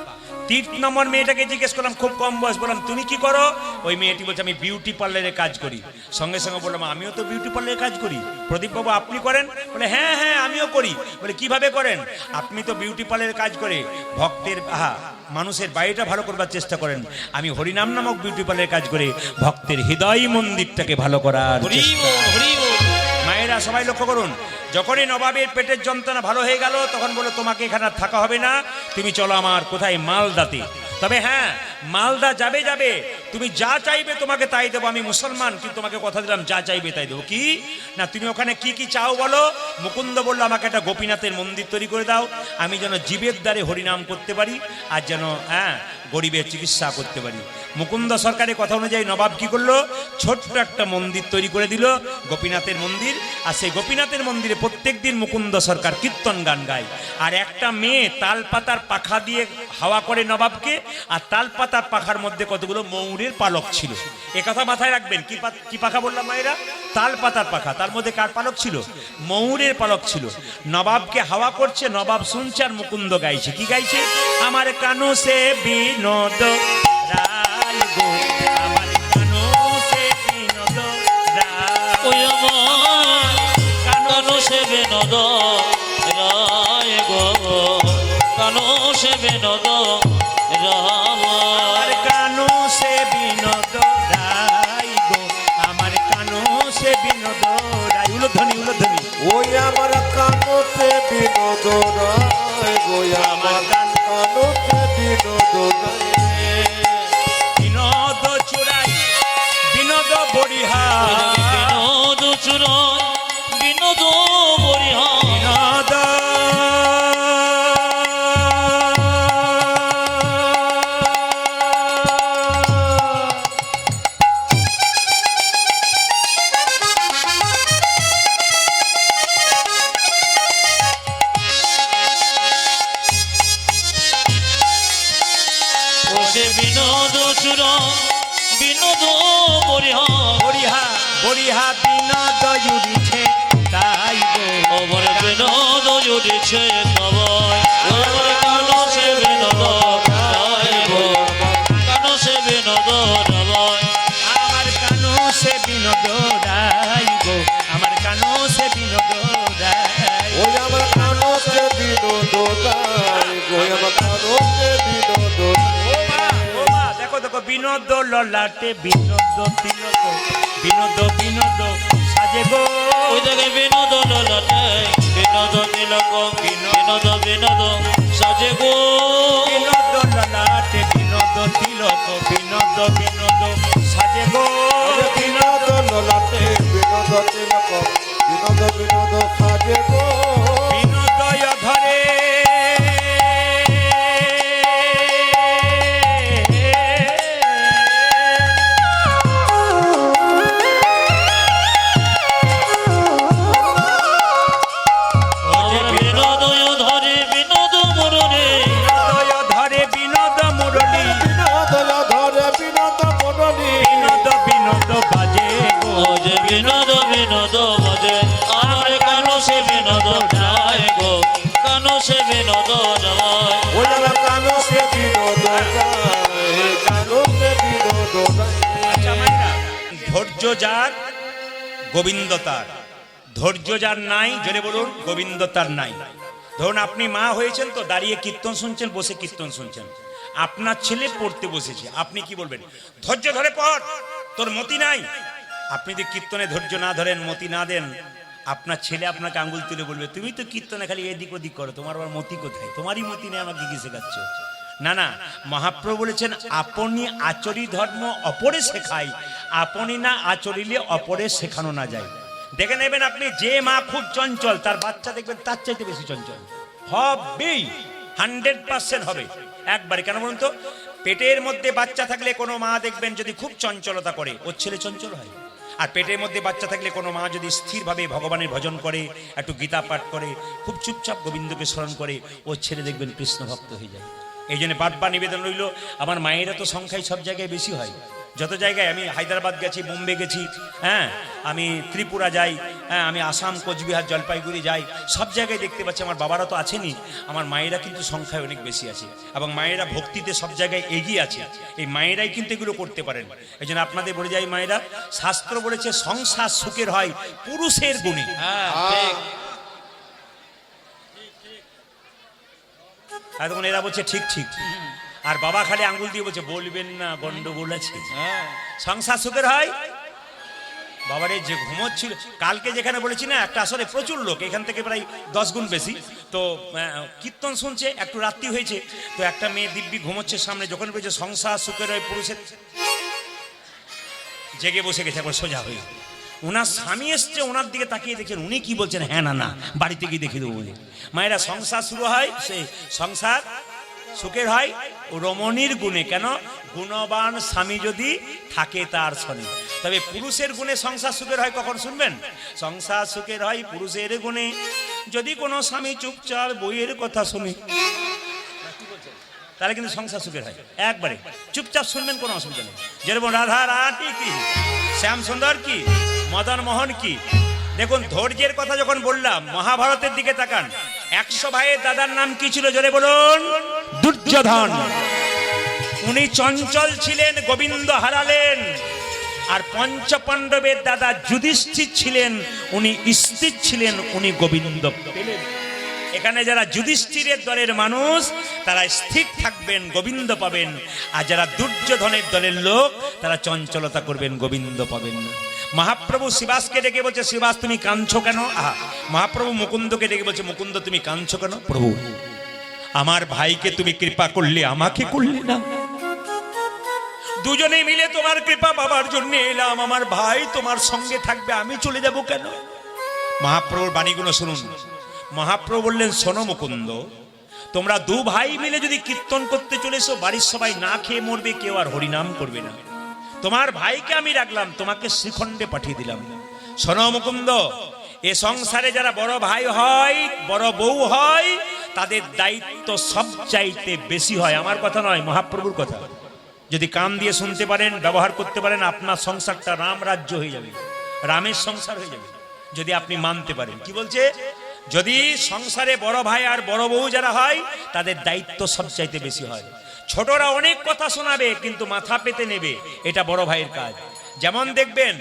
3 নম্বর মেয়েটাকে জিজ্ঞেস করলাম, খুব কম বয়স, বললাম তুমি কি করো? ওই মেয়েটি বলছে, আমি বিউটি পার্লারে কাজ করি। সঙ্গে সঙ্গে বললাম, আমিও তো বিউটি পার্লারে কাজ করি। প্রদীপ বাবু আপনি করেন? বলে, হ্যাঁ হ্যাঁ আমিও করি। বলে, কিভাবে করেন? আপনি তো বিউটি পার্লারে কাজ করে ভক্তের মানুষের বাড়িটা ভালো করবার চেষ্টা করেন, আমি হরিনাম নামক বিউটি পার্লারে কাজ করে ভক্তের হৃদয় মন্দিরটাকে ভালো করার চেষ্টা। মায়েরা সবাই লক্ষ্য করুন, যখনই নবাবের পেটের যন্ত্রণা ভালো হয়ে গেল, তখন বলল, তোমাকে এখানে আর থাকা হবে না, তুমি চলো আমার কোথায়, মালদাতে। তবে হ্যাঁ, মালদা যাবে যাবে, তুমি যা চাইবে তোমাকে তাই দেবো। আমি মুসলমান, কিন্তু তোমাকে কথা দিলাম, যা চাইবে তাই দেবো। কি না, তুমি ওখানে কি কি চাও বলো? মুকুন্দ বললো, আমাকে একটা গোপীনাথের মন্দির তৈরি করে দাও, আমি যেন জীবের দ্বারে হরিনাম করতে পারি, আর যেন গরিবের চিকিৎসা করতে পারি। মুকুন্দ সরকারের কথা অনুযায়ী নবাব কি করলো? ছোট্ট একটা মন্দির তৈরি করে দিল, গোপীনাথের মন্দির। আর সেই গোপীনাথের মন্দিরে প্রত্যেকদিন মুকুন্দ সরকার কীর্তন গান গায়। আর একটা মেয়ে তালপাতার পাখা দিয়ে হাওয়া করে নবাবকে, আর তালপাতার পাখার মধ্যে কতগুলো ময়ূরের পালক ছিল। এ কথা মাথায় রাখবেন। কি পাখা বললাম মায়েরা? তালপাতার পাখা। তার মধ্যে কার পালক ছিল? ময়ূরের পালক ছিল। নবাবকে হাওয়া করছে, নবাব শুনছে, আর মুকুন্দ গাইছে। কি গাইছে? আমার কানু সে বিনোদ রায় গো, আমার কানু সে বিনোদ রায়। বিনোদ রায় গো কানো সে বিনোদ আমার রায় কানু সে বিনোদ রায় গো আমার কানু সে বিনোদ রায় উলধ্বনি উলধ্বনি ওই আমার কানুতে বিনোদ রায় গো আমার কানুতে বিনোদ রায় বিনোদ চূড়াই বিনোদ বরিহার বিনোদ চূড়ায় বিনোদ বরিহার বিনোদ ও সে বিনোদ চূড়ায় বিনোদ বরিহার বরিহা বরিহা বিনোদ জুড়িছে তাই গো ওমর বিনোদ জুড়েছে সবাই ওমর কানো সে বিনোদ রায় গো কানো সে বিনোদ রায় আমার কানু সে বিনোদ রায় গো আমার কানু সে বিনোদ রায় ওই আমার কানুতে বিনোদ রায় গো আমার কানুতে বিনোদ ও মা দেখো দেখো বিনোদ ললাটে বিনোদ তিলক বিনোদ বিনোদ সাজে গো ওই জায়গায় বিনোদ ললাটে বিনোদ তিলক বিনোদ বিনোদ সাজে গো বিনোদ ললাটে বিনোদ তিলক বিনোদ বিনোদ সাজে গো বিনোদ ললাটে বিনোদ তিলক বিনোদ বিনোদ সাজে গো বিনোদয় ধরে ওমর বিনোদয় ধরে বিনোদ মুরলী বিনোদয় ধরে বিনোদ মুরলী বিনোদ ধরে বিনোদ মরণী বিনোদ বিনোদ বাজে গো ও যে বিনোদ বিনোদ বাজে আমার কানো সে বিনোদ রায় গো কানো সে বিনোদ রায় ওই আমার কানুতে বিনোদ রায় কানুতে বিনোদ রায় আচ্ছা মাইরা ধৈর্য যার গোবিন্দ তার ধৈর্য যার নাই জোরে বলুন গোবিন্দ তার নাই ধরুন আপনি মা হয়েছেন তো দাঁড়িয়ে কীর্তন শুনছেন বসে কীর্তন শুনছেন আপনার ছেলে পড়তে বসেছে আপনি কি বলবেন ধৈর্য ধরে পড় তোর মতি নাই আপনি যদি কীর্তনে ধৈর্য না ধরেন মতি না দেন আপনার ছেলে আপনাকে আঙ্গুল তুলে বলবে তুমি তো কীর্তনে খালি এদিক ওদিক করো তোমার আবার মতি কোথায় তোমারই মতি নেই আমাকে কি শেখাচ্ছ না না মহাপ্রভু বলেছেন আপনি আচরি ধর্ম অপরে শেখাই আপনি না আচরিলে অপরে শেখানো না যায় দেখে নেবেন আপনি যে মা খুব চঞ্চল তার বাচ্চা দেখবেন তার চাইতে বেশি চঞ্চল হবেই 100% হবে একবারে কেন বলুন তো পেটের মধ্যে বাচ্চা থাকলে কোনো মা দেখবেন যদি খুব চঞ্চলতা করে ওর ছেলে চঞ্চল হয় আর পেটের মধ্যে বাচ্চা থাকলে কোনো মা যদি স্থিরভাবে ভগবানের ভজন করে একটু গীতা পাঠ করে খুব চুপচাপ গোবিন্দকে স্মরণ করে ওর ছেলে দেখবেন কৃষ্ণ ভক্ত হয়ে যায় এই জন্য বারবার নিবেদন রইল আমার মায়েরা তো সংখ্যায় সব জায়গায় বেশি হয় যত জায়গায় আমি হায়দ্রাবাদ গেছি বোম্বে গেছি হ্যাঁ আমি ত্রিপুরা যাই হ্যাঁ আমি আসাম কোচবিহার জলপাইগুড়ি যাই সব জায়গায় দেখতে পাচ্ছি আমার বাবারা তো আছেনই আমার মায়েরা কিন্তু সংখ্যায় অনেক বেশি আছে এবং মায়েরা ভক্তিতে সব জায়গায় এগিয়ে আছে এই মায়েরাই কিন্তু এগুলো করতে পারেন এই জন্য আপনাদের বলে যাই মায়েরা শাস্ত্র বলেছে সংসার সুখের হয় পুরুষের গুণে হ্যাঁ ঠিক তখন এরা বলছে ঠিক ঠিক আর বাবা খালি আঙ্গুল দিয়ে বলছে বলবেন না গন্ডগোল আছে হ্যাঁ সংসার সুখের হয় বাবারে যে ঘুমোচ্ছিল কালকে যেখানে বলেছি না একটা আসরে প্রচুর লোক এখান থেকে প্রায় 10 গুণ বেশি তো কীর্তন শুনছে একটু রাত্রি হয়েছে তো একটা মেয়ে দিব্যি ঘুমোচ্ছে সামনে যখন বলছে সংসার সুখের হয় পুরুষের জেগে বসে গেছে একবার সোজা হয়ে ওনার স্বামী এসছে ওনার দিকে তাকিয়ে দেখেন উনি কি বলছেন হ্যাঁ না না বাড়িতে গিয়ে দেখে দেবো বলে মায়েরা সংসার শুরু হয় সে সংসার সুখের হয় রমণীর গুণে কেন গুণবান স্বামী যদি থাকে তার শনি তবে পুরুষের গুণে সংসার সুখের হয় কখন শুনবেন সংসার সুখের হয় পুরুষের গুণে যদি কোনো স্বামী চুপচাপ বইয়ের কথা শুনে তাহলে কিন্তু সংসার সুখের হয় একবারে চুপচাপ শুনবেন কোনো অসুবিধা নেই যেরকম রাধা রানী কি শ্যাম সুন্দর কি মদন মোহন কি দেখুন ধৈর্যের কথা যখন বললাম মহাভারতের দিকে তাকান 100 ভাইয়ের দাদার নাম কি ছিল জোরে বলুন দুর্যোধন উনি চঞ্চল ছিলেন গোবিন্দ হারালেন আর পঞ্চপাণ্ডবের দাদা যুধিষ্ঠির ছিলেন, উনি স্থির ছিলেন, উনি গোবিন্দ পেলেন। এখানে যারা যুধিষ্ঠিরের দলের মানুষ তারা স্থির থাকবেন, গোবিন্দ পাবেন। আর যারা দুর্যোধনের দলের লোক তারা চঞ্চলতা করবেন, গোবিন্দ পাবেন না। মহাপ্রভু শিবাসকে ডেকে বলছে, শিবাস তুমি কাঁদছো কেন? আহা, মহাপ্রভু মুকুন্দকে ডেকে বলছে, মুকুন্দ তুমি কাঁদছো কেন? প্রভু, আমার ভাইকে তুমি কৃপা করলে, আমাকে করলে না। দুজনে মিলে তোমার কৃপা পাবার জন্য এলাম, আমার ভাই তোমার সঙ্গে থাকবে, আমি চলে যাব কেন? মহাপ্রভুর বাণীগুলো শুনুন। মহাপ্রভু বললেন, শোনো মুকুন্দ, তোমরা দু ভাই মিলে যদি কীর্তন করতে চলেছো, বাড়ির সবাই না খেয়ে মরবে, কেউ আর হরিনাম করবে না। তোমার ভাইকে আমি রাখলাম, তোমাকে শ্রীখণ্ডে পাঠিয়ে দিলাম। শোনো মুকুন্দ, এ সংসারে যারা বড় ভাই হয়, বড় বউ হয়, তাদের দায়িত্ব সবচাইতে বেশি হয়। আমার কথা নয়, মহাপ্রভুর কথা। যদি কান দিয়ে শুনতে পারেন, ব্যবহার করতে পারেন, আপনার সংসারটা রাম রাজ্য হয়ে যাবে, রামের সংসার হয়ে যাবে, যদি আপনি মানতে পারেন। কি বলছে? যদি সংসারে বড় ভাই আর বড় বউ যারা হয়, তাদের দায়িত্ব সবচাইতে বেশি হয়। ছোটরা অনেক কথা শোনাবে, কিন্তু মাথা পেতে নেবে, এটা বড় ভাইয়ের কাজ। যেমন দেখবেন,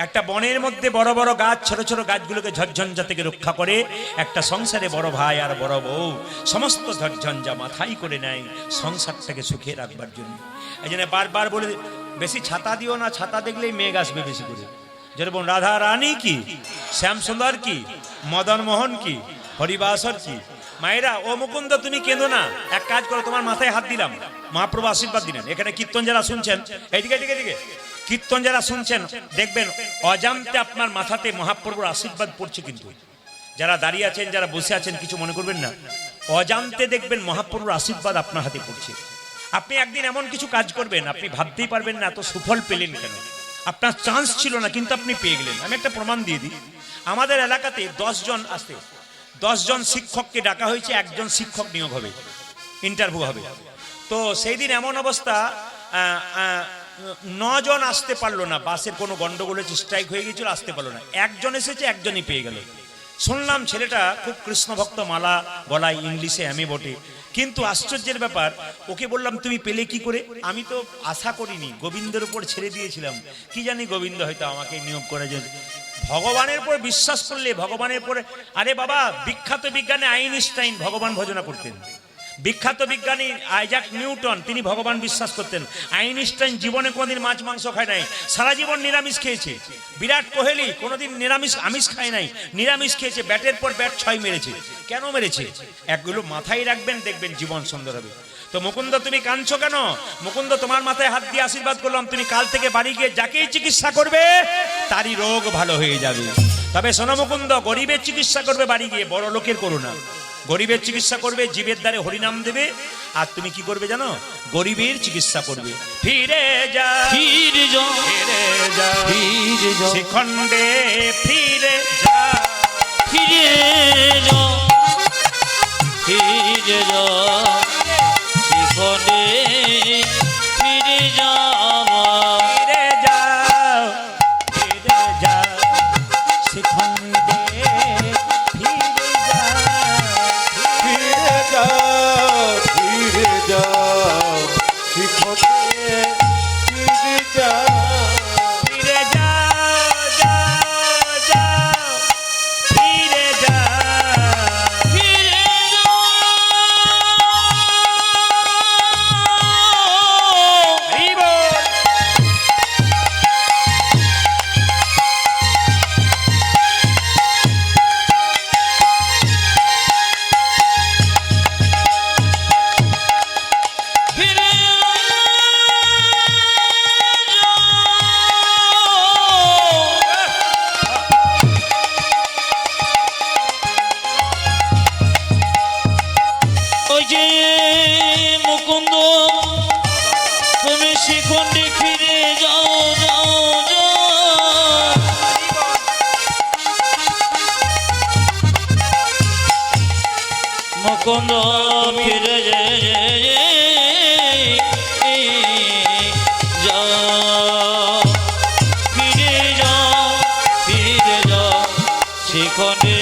একটা বনের মধ্যে বড় বড় গাছ ছোট ছোট গাছগুলোকে ঝড়ঝঞ্ঝা থেকে রক্ষা করে। একটা সংসারে বড় ভাই আর বড় বউ সমস্ত ঝড়ঝঞ্ঝা মাথায় করে নেয় সংসারটাকে সুখে রাখবার জন্য। এই জন্য বারবার বলে, বেশি ছাতা দিও না, ছাতা দেখলেই মেঘ আসবে বেশি করে। যেরকম রাধা রানী কি, শ্যাম সুন্দর কি, মদন মোহন কি, হরিবাসর কি। মায়েরা, ও মুকুন্দ তুমি কেঁদো না, এক কাজ করো, তোমার মাথায় হাত দিলাম, মহাপ্রভু আশীর্বাদ দিলেন। এখানে কীর্তন যারা শুনছেন, এইদিকে এদিকে এদিকে কীর্তন যারা শুনছেন, দেখবেন অজান্তে আপনার মাথাতে মহাপ্রভুর আশীর্বাদ পড়ছে। কিন্তু যারা দাঁড়িয়ে আছেন, যারা বসে আছেন, কিছু মনে করবেন না, অজান্তে দেখবেন মহাপ্রভুর আশীর্বাদ আপনার হাতে পড়ছে। আপনি একদিন এমন কিছু কাজ করবেন, আপনি ভাবতেই পারবেন না এত সুফল পেলেন কেন। আপনার চান্স ছিল না, কিন্তু আপনি পেয়ে গেলেন। আমি একটা প্রমাণ দিয়ে দিই। আমাদের এলাকাতে 10 জন শিক্ষককে ডাকা হয়েছে, একজন শিক্ষক নিয়োগ হবে, ইন্টারভিউ হবে। তো সেই দিন এমন অবস্থা, 9 জন আসতে পারলো না, বাসের কোনো গন্ডগোল হয়েছে, স্ট্রাইক হয়ে গিয়েছিল, আসতে পারলো না। একজন এসেছে, একজনই পেয়ে গেল। শুনলাম ছেলেটা খুব কৃষ্ণ ভক্ত, মালা গলায়, ইংলিশে আমি বটে, কিন্তু আশ্চর্যের ব্যাপার, ওকে বললাম তুমি পেলে কি করে? আমি তো আশা করিনি, গোবিন্দের উপর ছেড়ে দিয়েছিলাম, কি জানি গোবিন্দ হয়তো আমাকে নিয়োগ করে। যে ভগবানের উপর বিশ্বাস করলে, ভগবানের উপরে, আরে বাবা, বিখ্যাত বিজ্ঞানী আইনস্টাইন ভগবান ভজনা করতেন। বিখ্যাত বিজ্ঞানী আইজাক নিউটন, তিনি ভগবান বিশ্বাস করতেন। আইনস্টাইন জীবনে কোনোদিন মাছ মাংস খায় নাই, সারা জীবন নিরামিষ খেয়েছে। বিরাট কোহলি কোনোদিন আমিষ খায় নাই, নিরামিষ খেয়েছে, ব্যাটের পর ব্যাট 6 মেরেছে। কেন মেরেছে? একগুলো মাথায় রাখবেন, দেখবেন জীবন সুন্দর হবে। তো মুকুন্দ তুমি কাঁদছো কেন? মুকুন্দ, তোমার মাথায় হাত দিয়ে আশীর্বাদ করলাম, তুমি কাল থেকে বাড়ি গিয়ে যাকেই চিকিৎসা করবে তারই রোগ ভালো হয়ে যাবে। তবে শোনো মুকুন্দ, গরিবের চিকিৎসা করবে বাড়ি গিয়ে, বড় লোকের করো না। গরিবের চিকিৎসা করবে, জীবের দ্বারে হরিনাম দেবে, আর তুমি কি করবে জানো? গরিবের চিকিৎসা করবে। ফিরে যা, ফিরে যা, ফিরে যা, ফিরে যা, শ্রীখণ্ডে ফিরে যা, ফিরে যা, ফিরে যা, শ্রীখণ্ডে ফিরে যা, ফিরে যা, ফিরে যা, শ্রীখণ্ডে ফিরে যা, ফিরে যাও, ফিরে যাও, শিখতে ফিরে যাও। ফিরে যা, যা, যা, ফিরে যা, ফিরে যা। হরি বল। ফিরে যা। ওই যে মুকুন্দ, তুমি শিখণ্ডে ফিরে যাও, যাও, যাও। মুকুন্দ ফিরে যাও, ফিরে যাও, ফিরে যাও, শিখণ্ডে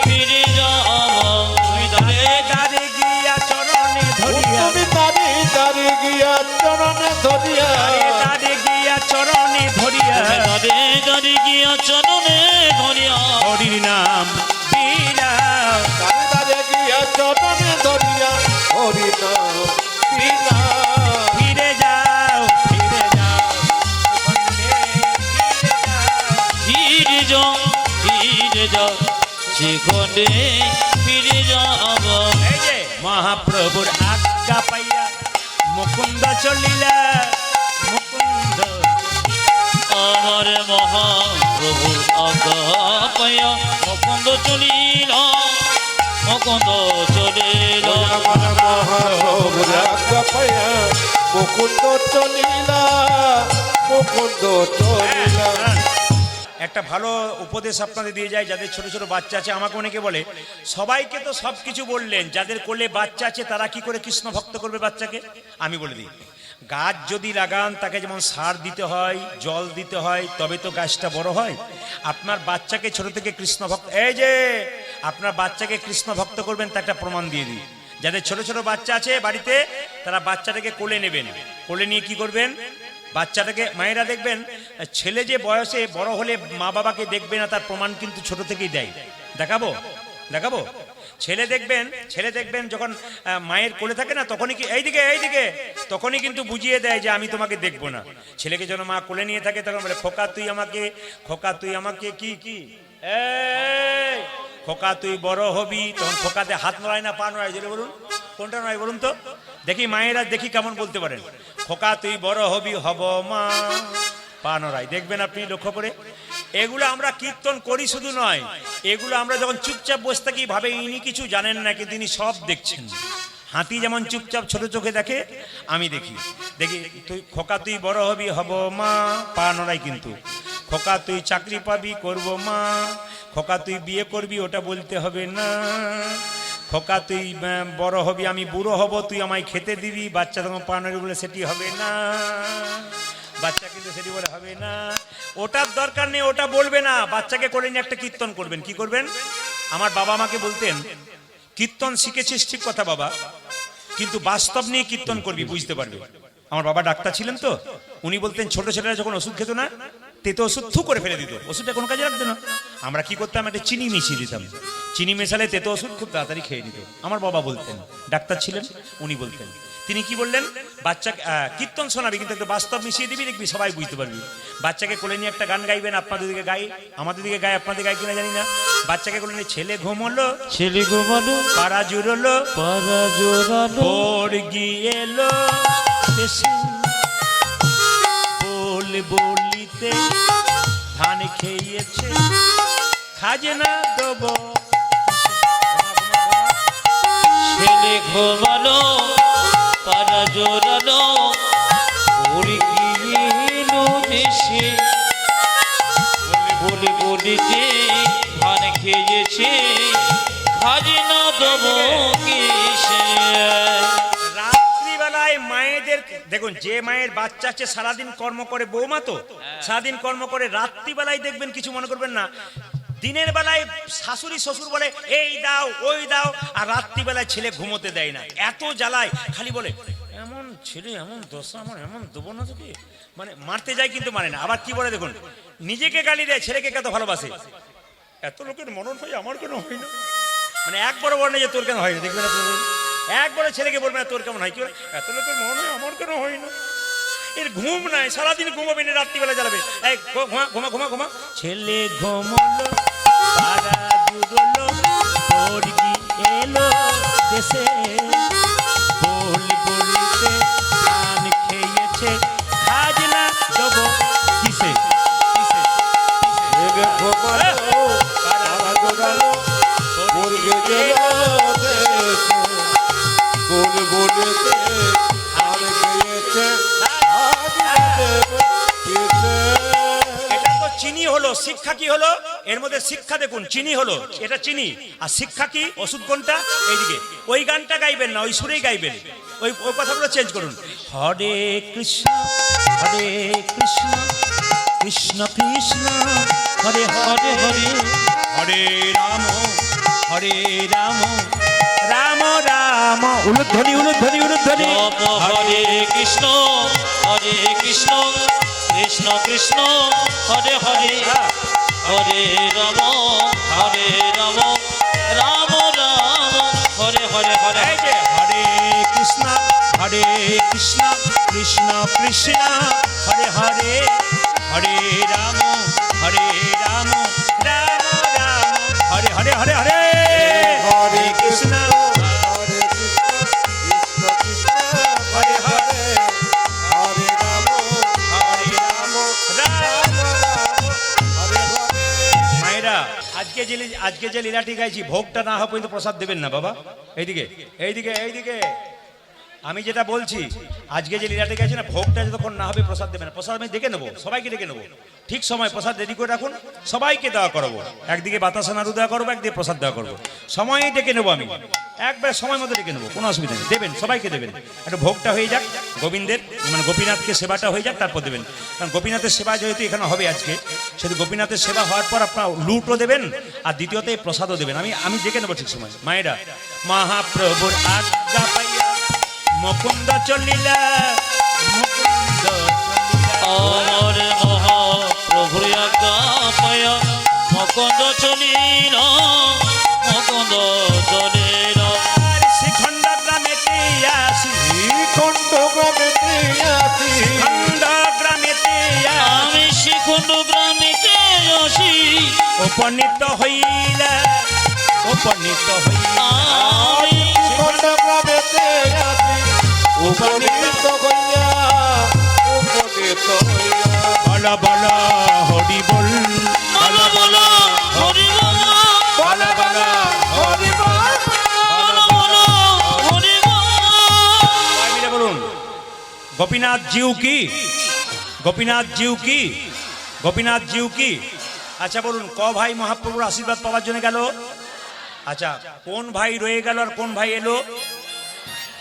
ফিরে যাও। তুমি দাঁড়ে দাঁড়ে গিয়া চরণে ধরিয়া, তুমি তারি তারি গিয়া চরণে ধরিয়া, দাঁড়ে গিয়া চরণে ধরিয়া, চরণে ধরিয়া হরির নাম বিলাও। দ্বারে দ্বারে গিয়া চরণে ধরিয়া হরি নাম বিলাও। ফিরে যাও ফিরে যাও খণ্ডে ফিরে যাও। ফিরে যাও সেখানে ফিরে যাব। এই যে মহাপ্রভুর আজ্ঞা পাইয়া মুকুন্দ চলিলা মুকুন্দ। আমার মহাপ্রভু আজ্ঞা পাইয়া মুকুন্দ চলিল মুকুন্দ চলিল। আমার মহাপ্রভুর আজ্ঞা পাইয়া মুকুন্দ চলিলা মুকুন্দ চলিলা। একটা ভালো উপদেশ আপনাদের দিয়ে যায়, যাদের ছোট ছোট বাচ্চা আছে। আমাকে অনেকে বলে সবাইকে তো সব কিছু বললেন, যাদের কোলে বাচ্চা আছে তারা কি করে কৃষ্ণ ভক্ত করবে বাচ্চাকে? আমি বলে দিই, গাছ যদি লাগান তাকে যেমন সার দিতে হয়, জল দিতে হয়, তবে তো গাছটা বড় হয়। আপনার বাচ্চাকে ছোট থেকে কৃষ্ণ ভক্ত, এই যে আপনার বাচ্চাকে কৃষ্ণ ভক্ত করবেন তা একটা প্রমাণ দিয়ে দিই। যাদের ছোট ছোট বাচ্চা আছে বাড়িতে, তারা বাচ্চাটাকে কোলে নেবেন। কোলে নিয়ে কি করবেন? বাচ্চাটাকে, মায়েরা দেখবেন ছেলে যে বয়সে বড় হলে মা বাবাকে দেখবে না, তার প্রমাণ কিন্তু ছোট থেকেই দেয়। দেখাবো দেখাবো ছেলে দেখবেন যখন মায়ের কোলে থাকে না, তখনই কি এইদিকে এইদিকে, তখনই কিন্তু বুঝিয়ে দেয় যে আমি তোমাকে দেখবো না। ছেলেকে যখন মা কোলে নিয়ে থাকে তখন বলে খোকা তুই আমাকে কি কি এই খোকা তুই বড় হবি। তখন খোকাতে হাত নড়ায় না পা নড়ায়? জেলে বলুন কোনটা নড়ায় বলুন তো দেখি, মায়েরা দেখি কেমন বলতে পারেন। খোকা তুই বড় হবি হব মা, পা নড়ায়। দেখবেন আপনি লক্ষ্য করে। এগুলো আমরা কীর্তন করি শুধু নয়, এগুলো আমরা যখন চুপচাপ বসে থাকি ভাবে ইনি কিছু জানেন না, কিন্তু তিনি সব দেখছেন। হাতি যেমন চুপচাপ ছোট চোখে দেখে, আমি দেখি তুই খোকা তুই বড় হবি হব মা, পা নড়াই। কিন্তু খোকা তুই চাকরি পাবি করব মা, খোকা তুই বিয়ে করবি ওটা বলতে হবে না, খোকা তুই বড় হবি আমি বুড়ো হব তুই আমায় খেতে দিবি, বাচ্চা তখন পা নড়ে বলে সেটি হবে না। বাচ্চা কিন্তু সেটি বলে হবে না, ওটার দরকার নেই, ওটা বলবে না। বাচ্চাকে করে নিয়ে একটা কীর্তন করবেন। কি করবেন? আমার বাবা আমাকে বলতেন, কীর্তন শিখেছিস ঠিক কথা বাবা, কিন্তু বাস্তব নিয়ে কীর্তন করবি, বুঝতে পারবে। আমার বাবা ডাক্তার ছিলেন তো, উনি বলতেন ছোট ছেলেরা যখন ওষুধ খেত না, তেতো ওষুধ থু করে ফেলে দিত, ওষুধটা কোনো কাজে রাখতো না। আমরা কি করতাম, একটা চিনি মিশিয়ে দিতাম, চিনি মেশালে তেতো ওষুধ খুব তাড়াতাড়ি খেয়ে নিত। আমার বাবা বলতেন, ডাক্তার ছিলেন উনি বলতেন। তিনি কি বললেন, বাচ্চাকে কীর্তন শোনাবি কিন্তু একটু বাস্তব মিশিয়ে দিবি, দেখবি সবাই বুঝতে পারবি। বাচ্চাকে কোলে নিয়ে একটা গান গাইবেন। আপনাদের দিকে গাই, আমাদের দিকে গাই, আপনাদের গাই কিনা জানি না। বাচ্চাকে কোলে নিয়ে ছেলে ঘুমলো পাড়া জুড়লো ভোর গিয়েলো বলিতে ধান খেয়েছে খাজনা দেব। ছেলে ঘুমালো পাড়া জোরালো ভোর গিয়েলো দেশে, বলিতে ধান খেয়েছে খাজনা দেব কিসে। রাত্রিবেলায় মায়েদের দেখুন, যে মায়ের বাচ্চা আছে সারাদিন কর্ম করে, বৌমা তো সারাদিন কর্ম করে, রাত্রিবেলায় দেখবেন কিছু মনে করবেন না, দিনের বেলায় শাশুড়ি শ্বশুর বলে এই দাও ওই দাও, আর রাত্রিবেলায় ছেলে ঘুমোতে দেয় না, এত জ্বালায়। খালি বলে এমন ছেলে এমন দশা আমার এমন দেবো না তোকে, মানে মারতে যায় কিন্তু মানে না। আবার কি বলে দেখুন, নিজেকে গালি দেয়, ছেলেকে কত ভালোবাসে। এত লোকের মরণ হয় আমার কেন হয় না, মানে একবারও বলে না যে তোর কেন হয় না, দেখবেন আপনি একবারে ছেলেকে বলবে না তোর কেমন হয়, কি বলে এত লোকের মরণ হয় আমার কেন হয় না। এর ঘুম নাই, সারাদিন ঘুমাবে না, রাত্রিবেলা জ্বালাবে। এই ঘুমা ঘুমা ঘুমা ঘুমা। ছেলে ঘুমলো পাড়া জুড়লো ভোর গিয়েলো দেশে, বলিতে ধান খেয়েছে খাজনা দেব কিসে কিসে। ছেলে ঘুমালো পাড়া জোড়ালো ভোর গিয়েলো দেশে, বলিতে ধান খেয়েছে খাজনা দেব কিসে। এটা তো চিনি হলো, শিক্ষা কি হলো এর মধ্যে? শিক্ষা দেখুন, চিনি হলো, এটা চিনি, আর শিক্ষা কি, ওষুধ কোনটা? এইদিকে। ওই গানটা গাইবেন না, ওই সুরেই গাইবেন, ওই কথাগুলো চেঞ্জ করুন। হরে কৃষ্ণ কৃষ্ণ কৃষ্ণ হরে হরে হরে, হরে রাম রাম রাম উলুধ্বনি উলুধ্বনি উলুধ্বনি। হরে কৃষ্ণ কৃষ্ণ কৃষ্ণ হরে হরে, হরে রাম রাম রাম হরে হরে হরে এই যে হরে কৃষ্ণ কৃষ্ণ কৃষ্ণ হরে হরে হরে রাম রাম রাম হরে হরে হরে হরে হরে কৃষ্ণ হরে কৃষ্ণ কৃষ্ণ কৃষ্ণ হরে হরে হরে রাম রাম রাম হরে হরে। মায়েরা আজকে যে লীলাটি গাইছি ভোগটা না হওয়া পর্যন্ত প্রসাদ দেবেন না বাবা। এইদিকে এইদিকে এইদিকে আমি যেটা বলছি, আজকে যে লীলাটি গাইছি না, ভোগটা যতক্ষণ না হবে প্রসাদ দেবেন না। প্রসাদ আমি ডেকে নেবো, সবাইকে ডেকে নেবো, ঠিক সময় প্রসাদ রেডি করে রাখুন, সবাইকে দেওয়া করবো। একদিকে বাতাসা নাড়ু দেওয়া করবো, একদিকে প্রসাদ দেওয়া করবো, সময় ডেকে নেবো আমি, একবার সময় মতো ডেকে নেবো, কোনো অসুবিধা নেই। দেবেন, সবাইকে দেবেন। একটু ভোগটা হয়ে যাক, গোবিন্দের মানে গোপীনাথকে সেবাটা হয়ে যাক, তারপর দেবেন। কারণ গোপীনাথের সেবা যেহেতু এখানে হবে আজকে, সেহেতু গোপীনাথের সেবা হওয়ার পর আপনার লুটও দেবেন, আর দ্বিতীয়ত এই প্রসাদও দেবেন। আমি ডেকে নেবো ঠিক সময়। মায়েরা, মহাপ্রভুর আজ্ঞা পাইয়া মুকুন্দ চলিলা, মুকুন্দ আমার মহাপ্রভুর আজ্ঞা পায়া মকন্দ চলিল মকন্দ চলিল শ্রীখণ্ড গ্রামেতে আসি, শ্রীখণ্ড গ্রামেতে আসি, খণ্ড গ্রামেতে আমি শিখুন্ড গ্রামেতে আসি উপনীত হইলা, উপনীত হইলা আমি শ্রীখণ্ড গ্রামেতে আসি, উপনীত হইয়া উপনীত হইয়া। বল বল হরি বল, বলো বলো হরি বল বল বল হরি বল, বলো বলো হরি বল সবাই মিলে বলুন, গোপীনাথ জিউ কি, গোপীনাথ জিউ কি, গোপীনাথ জিউ কি। আচ্ছা বলুন, ক ভাই মহাপ্রভুর আশীর্বাদ পাওয়ার জন্য গেল? আচ্ছা, কোন ভাই রয়ে গেল আর কোন ভাই এলো?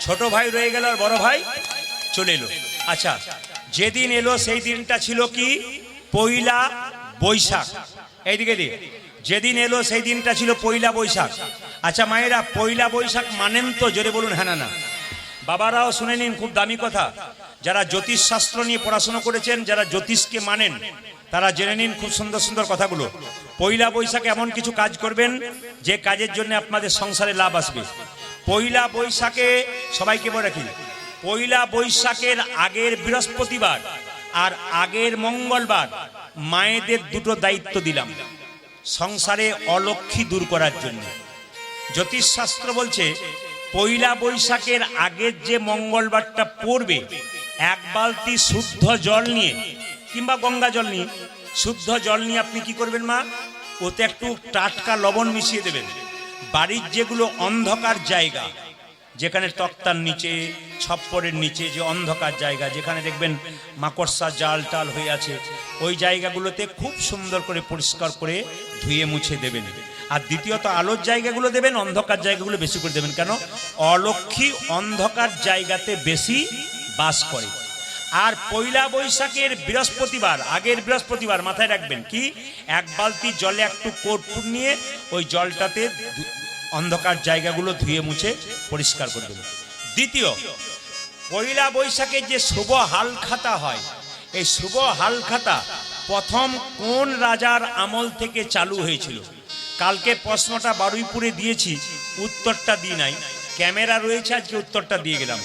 ছোট ভাই রয়ে গেল আর বড় ভাই চলে এলো। আচ্ছা, যেদিন এলো সেই দিনটা ছিল কি? পয়লা বৈশাখ। এইদিকে দিয়ে, যেদিন এলো সেই দিনটা ছিল পয়লা বৈশাখ। আচ্ছা মায়েরা, পয়লা বৈশাখ মানেন তো? জোরে বলুন হ্যাঁ না না। বাবারাও শুনে নিন, খুব দামি কথা। যারা জ্যোতিষ শাস্ত্র নিয়ে পড়াশোনা করেছেন, যারা জ্যোতিষকে মানেন, তারা জেনে নিন খুব সুন্দর সুন্দর কথাগুলো। পয়লা বৈশাখে এমন কিছু কাজ করবেন যে কাজের জন্য আপনাদের সংসারে লাভ আসবে। পয়লা বৈশাখে সবাইকে বলে রাখি, পয়লা বৈশাখের আগের বৃহস্পতিবার আর আগের মঙ্গলবার মায়েদের দুটো দায়িত্ব দিলাম সংসারে অলক্ষ্মী দূর করার জন্য। জ্যোতিষশাস্ত্র বলছে পয়লা বৈশাখের আগের যে মঙ্গলবারটা পড়বে, এক বালতি শুদ্ধ জল নিয়ে কিংবা গঙ্গা জল নিয়ে, শুদ্ধ জল নিয়ে আপনি কি করবেন মা? ওতে একটু টাটকা লবণ মিশিয়ে দেবেন। বাড়ির যেগুলো অন্ধকার জায়গা, যেখানে তক্তার নিচে, ছপ্পরের নিচে যে অন্ধকার জায়গা, যেখানে দেখবেন মাকড়সা জাল টাল হয়ে আছে, ওই জায়গাগুলোতে খুব সুন্দর করে পরিষ্কার করে ধুয়ে মুছে দেবেন। আর দ্বিতীয়ত আলোর জায়গাগুলো দেবেন, অন্ধকার জায়গাগুলো বেশি করে দেবেন। কেন? অলক্ষ্মী অন্ধকার জায়গাতে বেশি বাস করে। আর পয়লা বৈশাখের বৃহস্পতিবার, আগের বৃহস্পতিবার মাথায় রাখবেন কি, এক বালতি জলে একটু কর্পূর নিয়ে ওই জলটাতে অন্ধকার জায়গাগুলো ধুয়ে মুছে পরিষ্কার করে দেবেন। দ্বিতীয়, পয়লা বৈশাখে যে শুভ হালখাতা হয়, এই শুভ হালখাতা প্রথম কোন রাজার আমল থেকে চালু হয়েছিল? কালকে প্রশ্নটা বারুইপুরে দিয়েছি, উত্তরটা দিই নাই, ক্যামেরা রয়েছে, আজকে উত্তরটা দিয়ে গেলাম।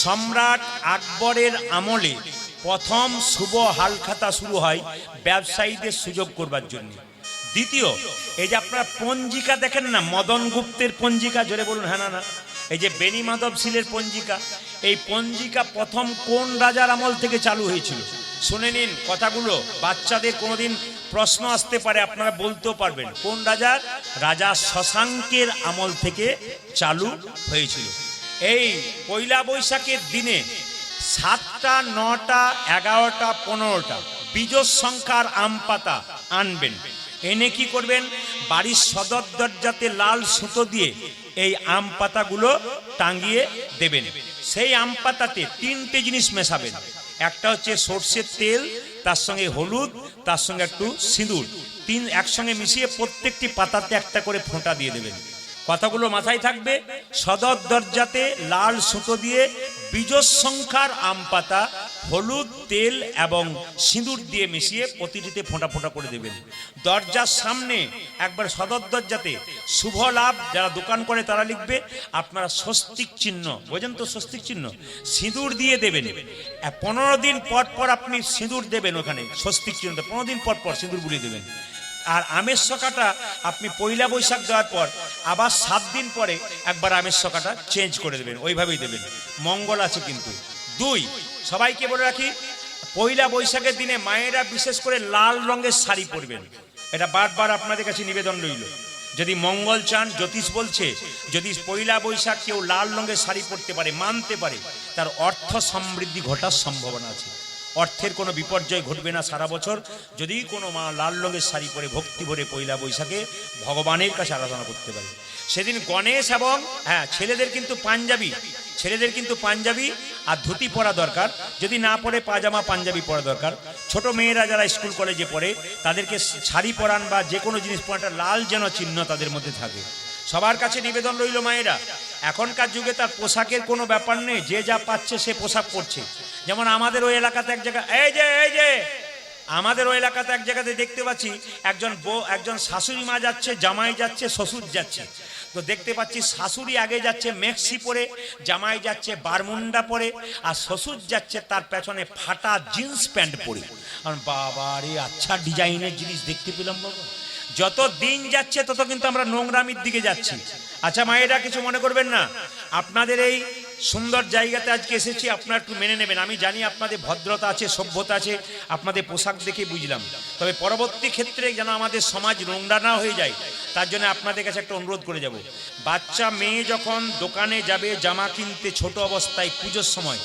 সম্রাট আকবরের আমলে প্রথম শুভ হালখাতা শুরু হয় ব্যবসায়ীদের সুযোগ করবার জন্য। দ্বিতীয়, এই যে আপনারা পঞ্জিকা দেখেন না, মদন গুপ্তের পঞ্জিকা, জোরে বলুন হ্যাঁ না না। এই যে বেনি মাধব শীলের পঞ্জিকা, এই পঞ্জিকা প্রথম কোন রাজার আমল থেকে চালু হয়েছিল? শুনে নিন কথাগুলো, বাচ্চাদের কোনোদিন প্রশ্ন আসতে পারে, আপনারা বলতেও পারবেন। কোন রাজার? রাজা শশাঙ্কের আমল থেকে চালু হয়েছিল। এই পয়লা বৈশাখের দিনে 7টা, 9টা, 11টা, 15টা বিজোড় সংখ্যার আম পাতা আনবেন। এনে কি করবেন? বাড়ির সদর দরজাতে লাল সুতো দিয়ে এই আম পাতাগুলো টাঙিয়ে দেবেন। সেই আম পাতাতে 3টে জিনিস মেশাবেন। একটা হচ্ছে সর্ষের তেল, তার সঙ্গে হলুদ, তার সঙ্গে একটু সিঁদুর, 3 একসঙ্গে মিশিয়ে প্রত্যেকটি পাতাতে একটা করে ফোঁটা দিয়ে দেবেন। কথাগুলো মাথায় থাকবে। সদর দরজাতে লাল সুতো দিয়ে বিজোড় সংখ্যার আম পাতা হলুদ তেল এবং সিঁদুর দিয়ে মিশিয়ে প্রতিটিতে ফোঁটা ফোঁটা করে দেবেন। দরজার সামনে একবার সদর দরজাতে শুভ লাভ যারা দোকান করে তারা লিখবে, আপনারা স্বস্তিক চিহ্ন, বোঝেন তো স্বস্তিক চিহ্ন, সিঁদুর দিয়ে দেবেন। 15 দিন পর পর আপনি সিঁদুর দেবেন, ওখানে স্বস্তিক চিহ্ন 15 দিন পর পর সিঁদুর বুলিয়ে দেবেন। আর আমের শকাটা আপনি পয়লা বৈশাখ দেওয়ার পর আবার 7 দিন পরে একবার আমের শকাটা চেঞ্জ করে দেবেন, ওইভাবেই দেবেন, মঙ্গল আছে কিন্তু। 2, সবাইকে বলে রাখি, পয়লা বৈশাখের দিনে মায়েরা বিশেষ করে লাল রঙের শাড়ি পরবেন, এটা বারবার আপনাদের কাছে নিবেদন রইল। যদি মঙ্গল চান, জ্যোতিষ বলছে যদি পয়লা বৈশাখ কেউ লাল রঙের শাড়ি পরতে পারে, মানতে পারে, তার অর্থ সমৃদ্ধি ঘটার সম্ভাবনা আছে, অর্থের কোনো বিপর্যয় ঘটবে না সারা বছর। যদি কোনো মা লাল রঙের শাড়ি পরে ভক্তি ভরে পয়লা বৈশাখে ভগবানের কাছে আরাধনা করতে পারে। সেদিন গণেশ এবং ছেলেদের কিন্তু পাঞ্জাবি আর ধুতি পরা দরকার, যদি না পরে পাজামা পাঞ্জাবি পরা দরকার। ছোট মেয়েরা যারা স্কুল কলেজে পড়ে তাদেরকে শাড়ি পরান বা যে কোনো জিনিস পরানটা লাল যেন চিহ্ন তাদের মধ্যে থাকে। সবার কাছে নিবেদন রইল মায়েরা, এখনকার যুগে তার পোশাকের কোনো ব্যাপার নেই, যে যা পাচ্ছে সে পোশাক পরছে। যেমন আমাদের ওই এলাকাতে এক জায়গায় আমাদের ওই এলাকাতে এক জায়গাতে দেখতে পাচ্ছি একজন শাশুড়ি মা যাচ্ছে, জামাই যাচ্ছে, শ্বশুর যাচ্ছে। তো দেখতে পাচ্ছি শাশুড়ি আগে যাচ্ছে মেক্সি পরে, জামাই যাচ্ছে বারমুন্ডা পরে, আর শ্বশুর যাচ্ছে তার পেছনে ফাটা জিন্স প্যান্ট পরে। বাবা রে, আচ্ছা ডিজাইনের জিনিস দেখতে পেলাম বাবা। যত দিন যাচ্ছে তত কিন্তু আমরা নোংরামির দিকে যাচ্ছি। আচ্ছা মায়েরা, কিছু মনে করবেন না, আপনাদের এই সুন্দর জায়গাতে আজকে এসেছি, আপনারা একটু মেনে নেবেন। আমি জানি আপনাদের ভদ্রতা আছে, সভ্যতা আছে, আপনাদের পোশাক দেখে বুঝলাম। তবে পরবর্তী ক্ষেত্রে যেন আমাদের সমাজ নোংরা না হয়ে যায়, তার জন্য আপনাদের কাছে একটা অনুরোধ করে যাব। বাচ্চা মেয়ে যখন দোকানে যাবে জামা কিনতে ছোট অবস্থায় পুজোর সময়,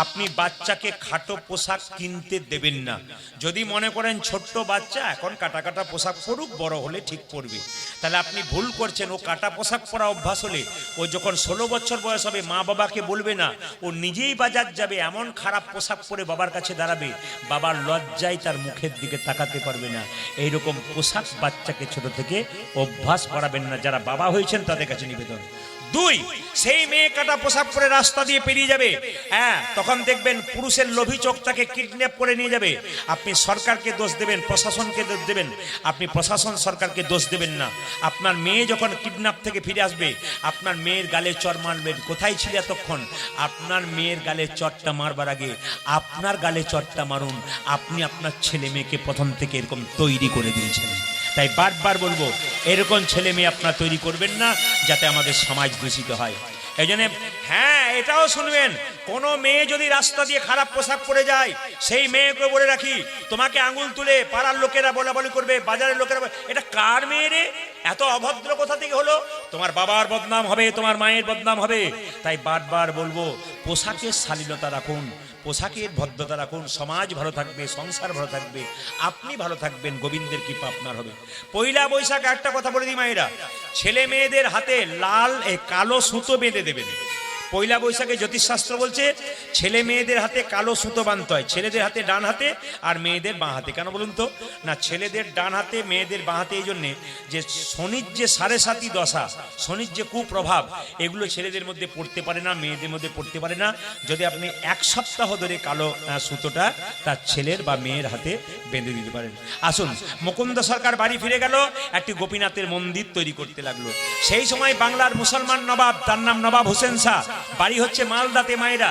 আপনি বাচ্চাকে খাটো পোশাক কিনতে দেবেন না। যদি মনে করেন ছোট্ট বাচ্চা এখন কাটা কাটা পোশাক পরুক, বড় হলে ঠিক পরবে, তাহলে আপনি ভুল করছেন। ও কাটা পোশাক পরা অভ্যাস হলে ও যখন 16 বছর বয়স হবে মা বাবাকে বলবে না, ও নিজেই বাজার যাবে, এমন খারাপ পোশাক পরে বাবার কাছে দাঁড়াবে, বাবার লজ্জায় তার মুখের দিকে তাকাতে পারবে না। এইরকম পোশাক বাচ্চাকে ছোট থেকে অভ্যাস করাবেন না। যারা বাবা হয়েছেন তাদের কাছে নিবেদন। 2, সেই মেয়ে কাটা পোশাক পরে রাস্তা দিয়ে পেরিয়ে যাবে, তখন দেখবেন পুরুষের লোভী চোখ তাকে কিডন্যাপ করে নিয়ে যাবে। আপনি সরকারকে দোষ দেবেন, প্রশাসনকে দোষ দেবেন, আপনি প্রশাসন সরকারকে দোষ দেবেন না। আপনার মেয়ে যখন কিডন্যাপ থেকে ফিরে আসবে, আপনার মেয়ের গালে চড় মারবেন, কোথায় ছিল এতক্ষণ? আপনার মেয়ের গালে চড়টা মারবার আগে আপনার গালে চড়টা মারুন। আপনি আপনার ছেলে মেয়েকে প্রথম থেকে এরকম তৈরি করে দিয়েছেন। তাই বারবার বলবো, এরকম ছেলে মেয়ে আপনারা তৈরি করবেন না, যাতে আমাদের সমাজ দূষিত হয়। এই জন্য এটাও শুনবেন, কোনো মেয়ে যদি রাস্তা দিয়ে খারাপ পোশাক পরে যায়, সেই মেয়েকে বলে রাখি, তোমাকে আঙুল তুলে পাড়ার লোকেরা বলাবলি করবে, বাজারের লোকেরা, এটা কার মেয়ে রে, এত অভদ্র কোথা থেকে হলো? তোমার বাবার বদনাম হবে, তোমার মায়ের বদনাম হবে। তাই বারবার বলবো, পোশাকের শালীনতা রাখুন, পোশাকের ভদ্রতা রাখুন, সমাজ ভালো থাকবে, সংসার ভালো থাকবে, আপনি ভালো থাকবেন, গোবিন্দের কৃপা আপনার হবে। পয়লা বৈশাখ একটা কথা বলে দিই মায়েরা, ছেলে মেয়েদের হাতে লাল কালো সুতো বেঁধে দেবেন। পয়লা বৈশাখে জ্যোতিষশাস্ত্র বলছে ছেলে মেয়েদের হাতে কালো সুতো বাঁধতে হয়, ছেলেদের হাতে ডান হাতে আর মেয়েদের বাঁ হাতে। কেন বলুন তো? না, ছেলেদের ডান হাতে মেয়েদের বাঁ হাতে এই জন্যে যে শনির যে 7.5 দশা, শনির যে কুপ্রভাব, এগুলো ছেলেদের মধ্যে পড়তে পারে না, মেয়েদের মধ্যে পড়তে পারে না। যদি আপনি 1 সপ্তাহ ধরে কালো সুতোটা তার ছেলের বা মেয়ের হাতে বেঁধে দিতে পারেন। আসুন, মুকুন্দ সরকার বাড়ি ফিরে গেল, একটি গোপীনাথের মন্দির তৈরি করতে লাগলো। সেই সময় বাংলার মুসলমান নবাব, তার নাম নবাব হোসেন শাহ, বাড়ি হচ্ছে মালদাতে। মায়েরা,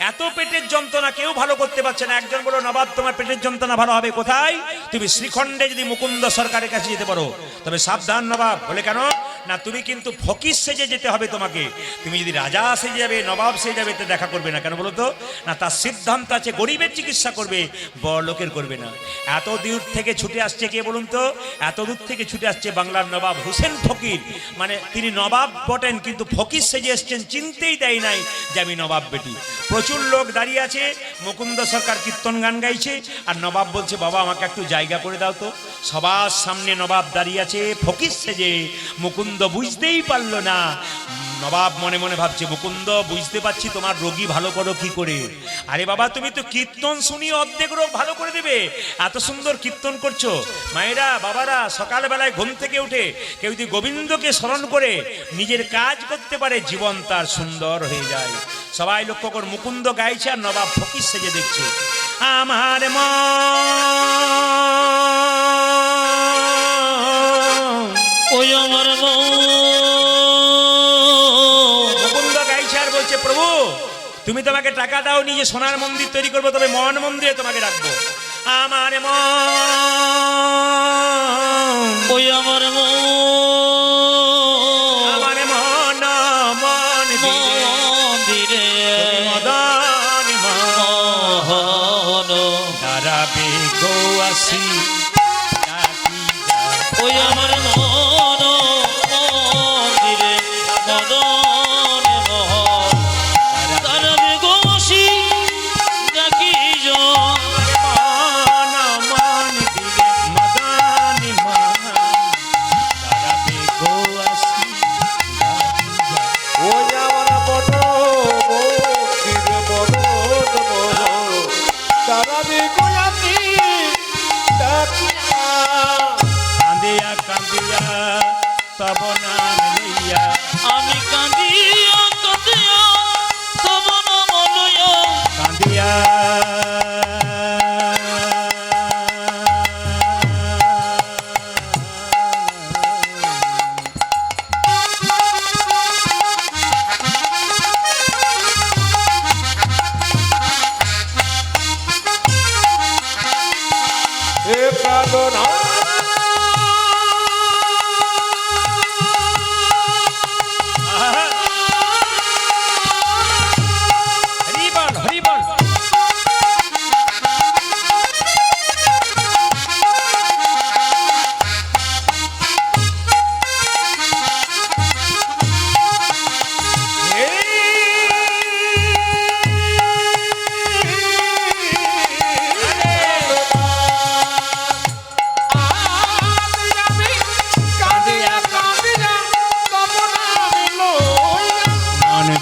এত পেটের যন্ত্রণা কেউ ভালো করতে পারছে না। একজন বলো, নবাব তোমার পেটের যন্ত্রণা ভালো হবে কোথায়? তুমি শ্রীখণ্ডে যদি মুকুন্দ সরকারের কাছে যেতে পারো, তবে সাবধান নবাব। বলে কেন? না, তুমি কিন্তু ফকির সেজে যেতে হবে তোমাকে। তুমি যদি রাজা সেজে যাবে, নবাব সেজে যাবে, তো দেখা করবে না। কেন বলো তো? না, তার সিদ্ধান্ত আছে গরিবের চিকিৎসা করবে, বড় লোকের করবে না। এত দূর থেকে ছুটে আসছে কে বলুন তো? এত দূর থেকে ছুটে আসছে বাংলার নবাব হোসেন ফকির। মানে তিনি নবাব বটেন, কিন্তু ফকির সেজে এসছেন, চিনতেই দেয় নাই যে আমি নবাব বেটি। প্রচুর লোক দাঁড়িয়ে আছে, মুকুন্দ সরকার কীর্তন গান গাইছে, আর নবাব বলছে, বাবা আমাকে একটু জায়গা করে দাও তো। সবার সামনে নবাব দাঁড়িয়ে আছে ফকির সেজে। মুকুন্দ বুঝতেই পারলো না। নবাব মনে মনে ভাবছে, মুকুন্দ বুঝতে পারছি তোমার রোগী ভালো করো কি করে, আরে বাবা, তুমি তো কীর্তন শুনিয়ে অর্ধেক রোগ ভালো করে দেবে। এত সুন্দর কীর্তন করছো। মায়েরা, বাবারা, সকালবেলায় ঘুম থেকে উঠে কেউ যদি গোবিন্দকে স্মরণ করে নিজের কাজ করতে পারে, জীবন তার সুন্দর হয়ে যায়। সবাই লক্ষ্য কর, মুকুন্দ গাইছে আর নবাব ফকির সেজে দেখছে। আমার ওই আমার মুকুন্দ গাইছে আর বলছে, প্রভু তুমি তোমাকে টাকা দাও, নিজে সোনার মন্দির তৈরি করবো, তবে মন মন্দিরে তোমাকে রাখবো। আমার ওই আমার আমার মন মন্দিরে মদন মোহন দাঁড়াবে গো আসি। ওই আমার মন্দিরে মদন মোহন দাঁড়াবে গোসি ডাকি ওই আমার মন মন্দিরে মদন মোহন দাঁড়াবে গোয়াসি ডাকিয়া। কান্দিয়া কান্দিয়া তব নাম লইয়া, আমি কাঁদিয়া কাঁদিয়া তব নাম লইয়া কান্দিয়া হে প্রাণনাথ হরিবল হরিবল।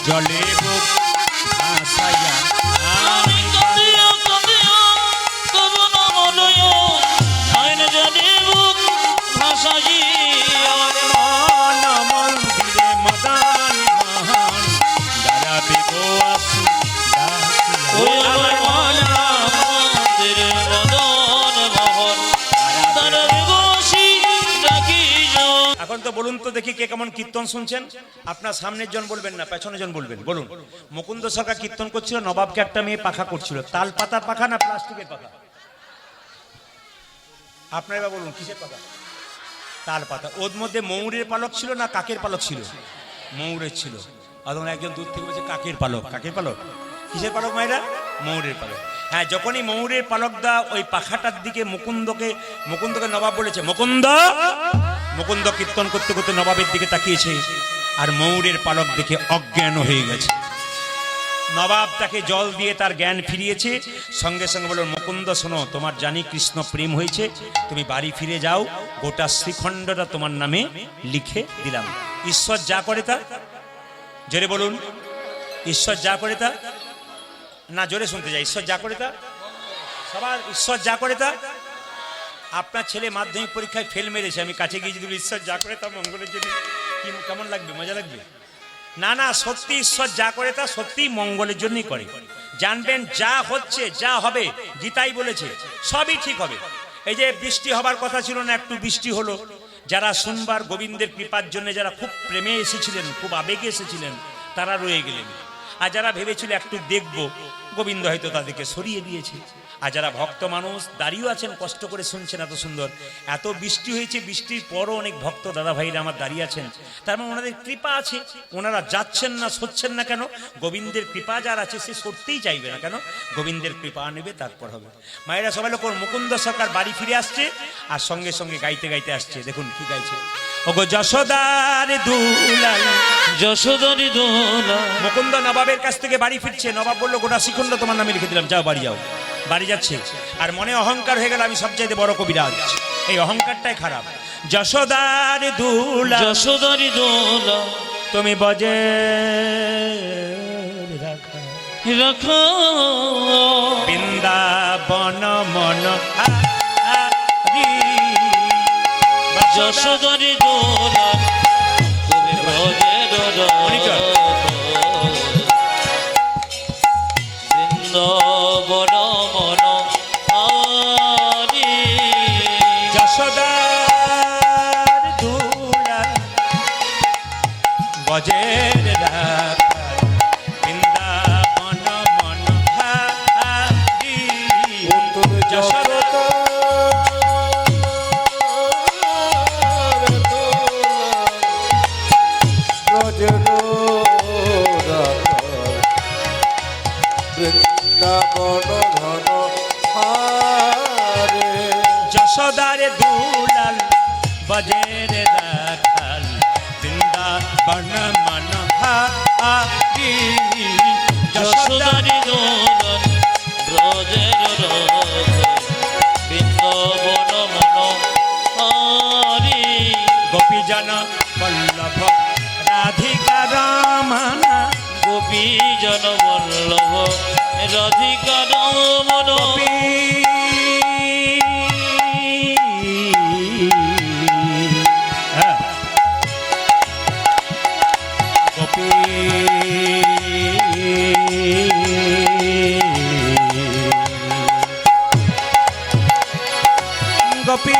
জলে বুক ভাসাইয়া আমি কাঁদিয়া কাঁদিয়া তব নাম লইয়া আইন জানি বুক ভাসাইয়া মন মন্দিরে মদন মোহন দাঁড়াবে গো আসি ওই আমার মন্দিরে মদন মোহন দাঁড়াবে গোসি ডাকি এখন তো বলুন তো দেখি কে কেমন কীর্তন শুনছেন। আপনার সামনের জন বলবেন না, পেছনের জন বলবেন। বলুন। মুকুন্দ সরকার কীর্তন করছিল, নবাবকে একটা মেয়ে পাখা করছিল। তাল পাতার পাখা না প্লাস্টিকের পাখা? আপনারা এবার বলুন কিসের পাখা? তাল পাতা। ওর মধ্যে ময়ূরের পালক ছিল না কাকের পালক ছিল? ময়ূরের ছিল। তখন একজন দূর থেকে বলছে কাকের পালক। কাকের পালক? কিসের পালক মায়েরা? ময়ূরের পালক। হ্যাঁ, যখনই ময়ূরের পালক দা ওই পাখাটার দিকে মুকুন্দকে নবাব বলেছে, মুকুন্দ। মুকুন্দ কীর্তন করতে করতে নবাবের দিকে তাকিয়েছে আর ময়ূরের পালক দেখে অজ্ঞান হয়ে গেছে। নবাব তাকে জল দিয়ে তার জ্ঞান ফিরিয়েছে। সঙ্গে সঙ্গে বলল, মুকুন্দ শোনো, তোমার জানি কৃষ্ণ প্রেম হয়েছে, তুমি বাড়ি ফিরে যাও, গোটা শ্রীখণ্ডটা তোমার নামে লিখে দিলাম। ঈশ্বর যা করে তা, জোরে বলুন, ঈশ্বর যা করে তা, না জোরে শুনতে যাই, ঈশ্বর যা করে তা, সবার ঈশ্বর যা করে তা। আপনার ছেলে মাধ্যমিক পরীক্ষায় ফেল মেরেছে, আমি কাছে গিয়ে যদি ঈশ্বর যা করে তা মঙ্গলের জন্য, কি কেমন লাগবে? মজা লাগবে না? না, সত্যি ঈশ্বর যা করে তা সত্যি মঙ্গলের জন্যই করে। জানবেন যা হচ্ছে যা হবে, গীতাই বলেছে সবই ঠিক হবে। এই যে বৃষ্টি হবার কথা ছিল না, একটু বৃষ্টি হলো। যারা শুনবার গোবিন্দের কৃপার জন্য যারা খুব প্রেমে এসেছিলেন, খুব আবেগে এসেছিলেন, তারা রয়ে গেলেন। আর যারা ভেবেছিল একটু দেখবো, গোবিন্দ হয়তো তাদেরকে সরিয়ে দিয়েছে। আর যারা ভক্ত মানুষ দাঁড়িয়েও আছেন, কষ্ট করে শুনছেন, এত সুন্দর, এত বৃষ্টি হয়েছে, বৃষ্টির পরও অনেক ভক্ত দাদা ভাইরা আমার দাঁড়িয়ে আছেন, তার মানে ওনাদের কৃপা আছে। ওনারা যাচ্ছেন না, সরছেন না কেন? গোবিন্দের কৃপা যার আছে সে সরতেই চাইবে না কেন? গোবিন্দের কৃপা নেবে, তারপর হবে। মায়েরা সবাই লোক, মুকুন্দ সরকার বাড়ি ফিরে আসছে আর সঙ্গে সঙ্গে গাইতে গাইতে আসছে। দেখুন কি গাইছে, ওগো যশোদার দুলাল, যশোদারি দোলা। মুকুন্দ নবাবের কাছ থেকে বাড়ি ফিরছে। নবাব বললো, গোটা শ্রীখণ্ড তোমার নামে লিখে দিলাম, যাও বাড়ি যাও। বাড়ি যাচ্ছে আর মনে অহংকার হয়ে গেল, আমি সবচাইতে বড় কবিরাজ। এই অহংকারটাই খারাপ। যশোদার দুলা, যশোদারি দোলা, তুমি বজে রাখা, রাখো বৃন্দাবন মন হারি যশোদারি দোলা তুমি ব্রজের মনিটর। বৃন্দাবন মন হারি যশোদার দুলাল বজের রাখাল বৃন্দাবন মন হারি তুমি যশোদা বৃন্দাবন ধন হারে যশোদার দুলাল বজের রাখাল বৃন্দাবন মন হারি যশোদারি দোলন ব্রজের বৃন্দাবন মন হারি গোপীজন বল্লভ রাধিকা রামনা গোপী জন বল্লভ রাধিকা রমন গোপী হ্যাঁ। গোপী গোপী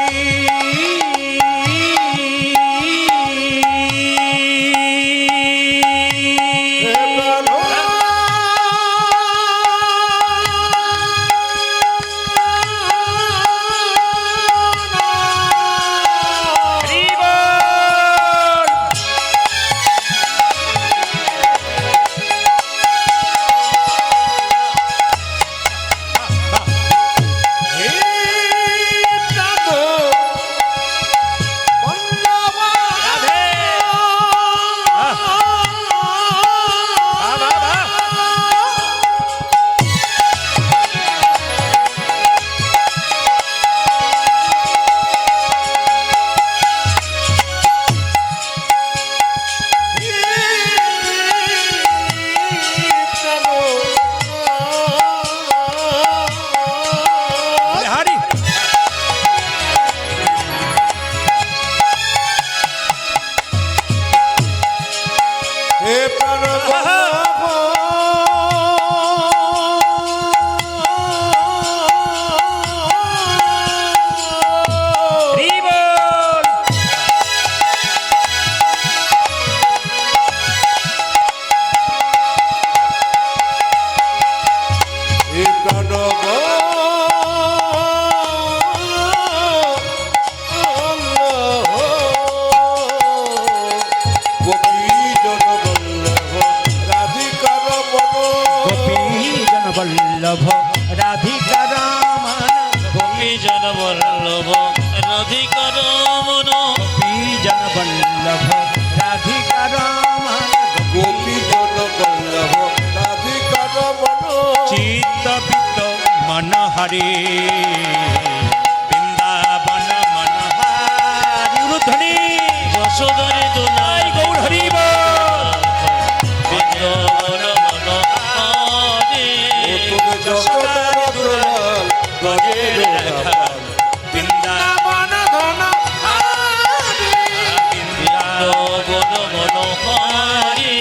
বল্লভ রাধিকা রামন গোপী জন বল্লভ রাধিকা রমন গোপীজন বল্লভ রাধিকা রামন গোপীজন বল্লভ রাধিকা রমন চিত্ত বিত্ত মন হরে বৃন্দাবন মন হারি উরুধ্বনি যশোদারি দোলাই গৌর হরি বল। বৃন্দাবন মন হারি তুমি যশোদার দুলাল ব্রজের রাখাল বৃন্দাবন ধন হারি বৃন্দাবন মন হারি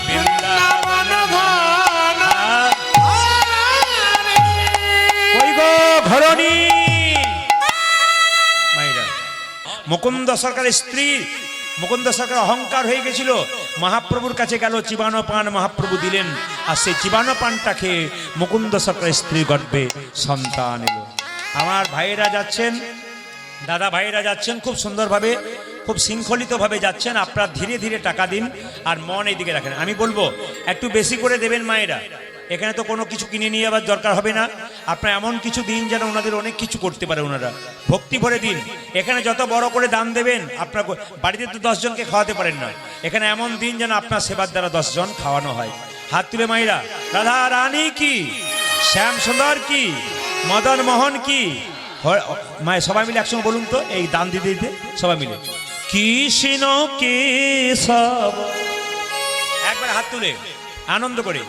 বৃন্দাবন ধন হারি কই গো ঘরণী মাইরা মুকুন্দ সরকারের স্ত্রী মুকুন্দ সরকার অহংকার হয়ে গেছিল মহাপ্রভুর কাছে গেল চিবানো পান মহাপ্রভু দিলেন আর সেই চিবানো পানটা খেয়ে মুকুন্দ সরকারের স্ত্রীর গর্ভে সন্তান এলো আমার ভাইয়েরা যাচ্ছেন দাদা ভাইয়েরা যাচ্ছেন খুব সুন্দরভাবে খুব শৃঙ্খলিতভাবে যাচ্ছেন আপনারা ধীরে ধীরে টাকা দিন আর মন এইদিকে রাখেন আমি বলবো একটু বেশি করে দেবেন মায়েরা এখানে তো কোনো কিছু কিনে নিয়ে আবার দরকার হবে না আপনারা এমন কিছু দিন যেন ওনাদের অনেক কিছু করতে পারে ওনারা ভক্তি ভরে দিন এখানে যত বড় করে দান দেবেন আপনার বাড়িতে তো 10 জনকে খাওয়াতে পারেন না এখানে এমন দিন যেন আপনার সেবার দ্বারা 10 জন খাওয়ানো হয় হাত তুলে মায়েরা রাধা রানী কি শ্যাম সুন্দর কি মদন মোহন কি মায়ের সবাই মিলে একসঙ্গে বলুন তো এই দান দিতে দিতে সবাই মিলে কৃষ্ণ কেশব একবার হাত তুলে আনন্দ করে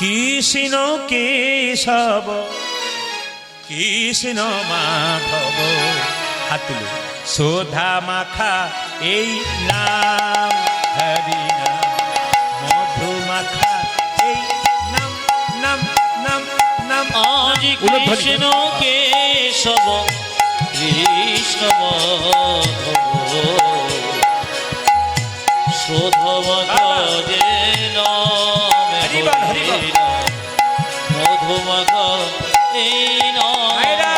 কৃষ্ণ কেশব কৃষ্ণ মাধব, হাত তুলে, সোধা মাখা এই নাম, হরি নাম, মধু মাখা এই নাম, নাম নাম নাম। আজ কৃষ্ণ কেশব কৃষ্ণ মাধব, শোধমাখা যে নাম, হরিবল, হরিবল। মধুমাখা এই ভাইরা,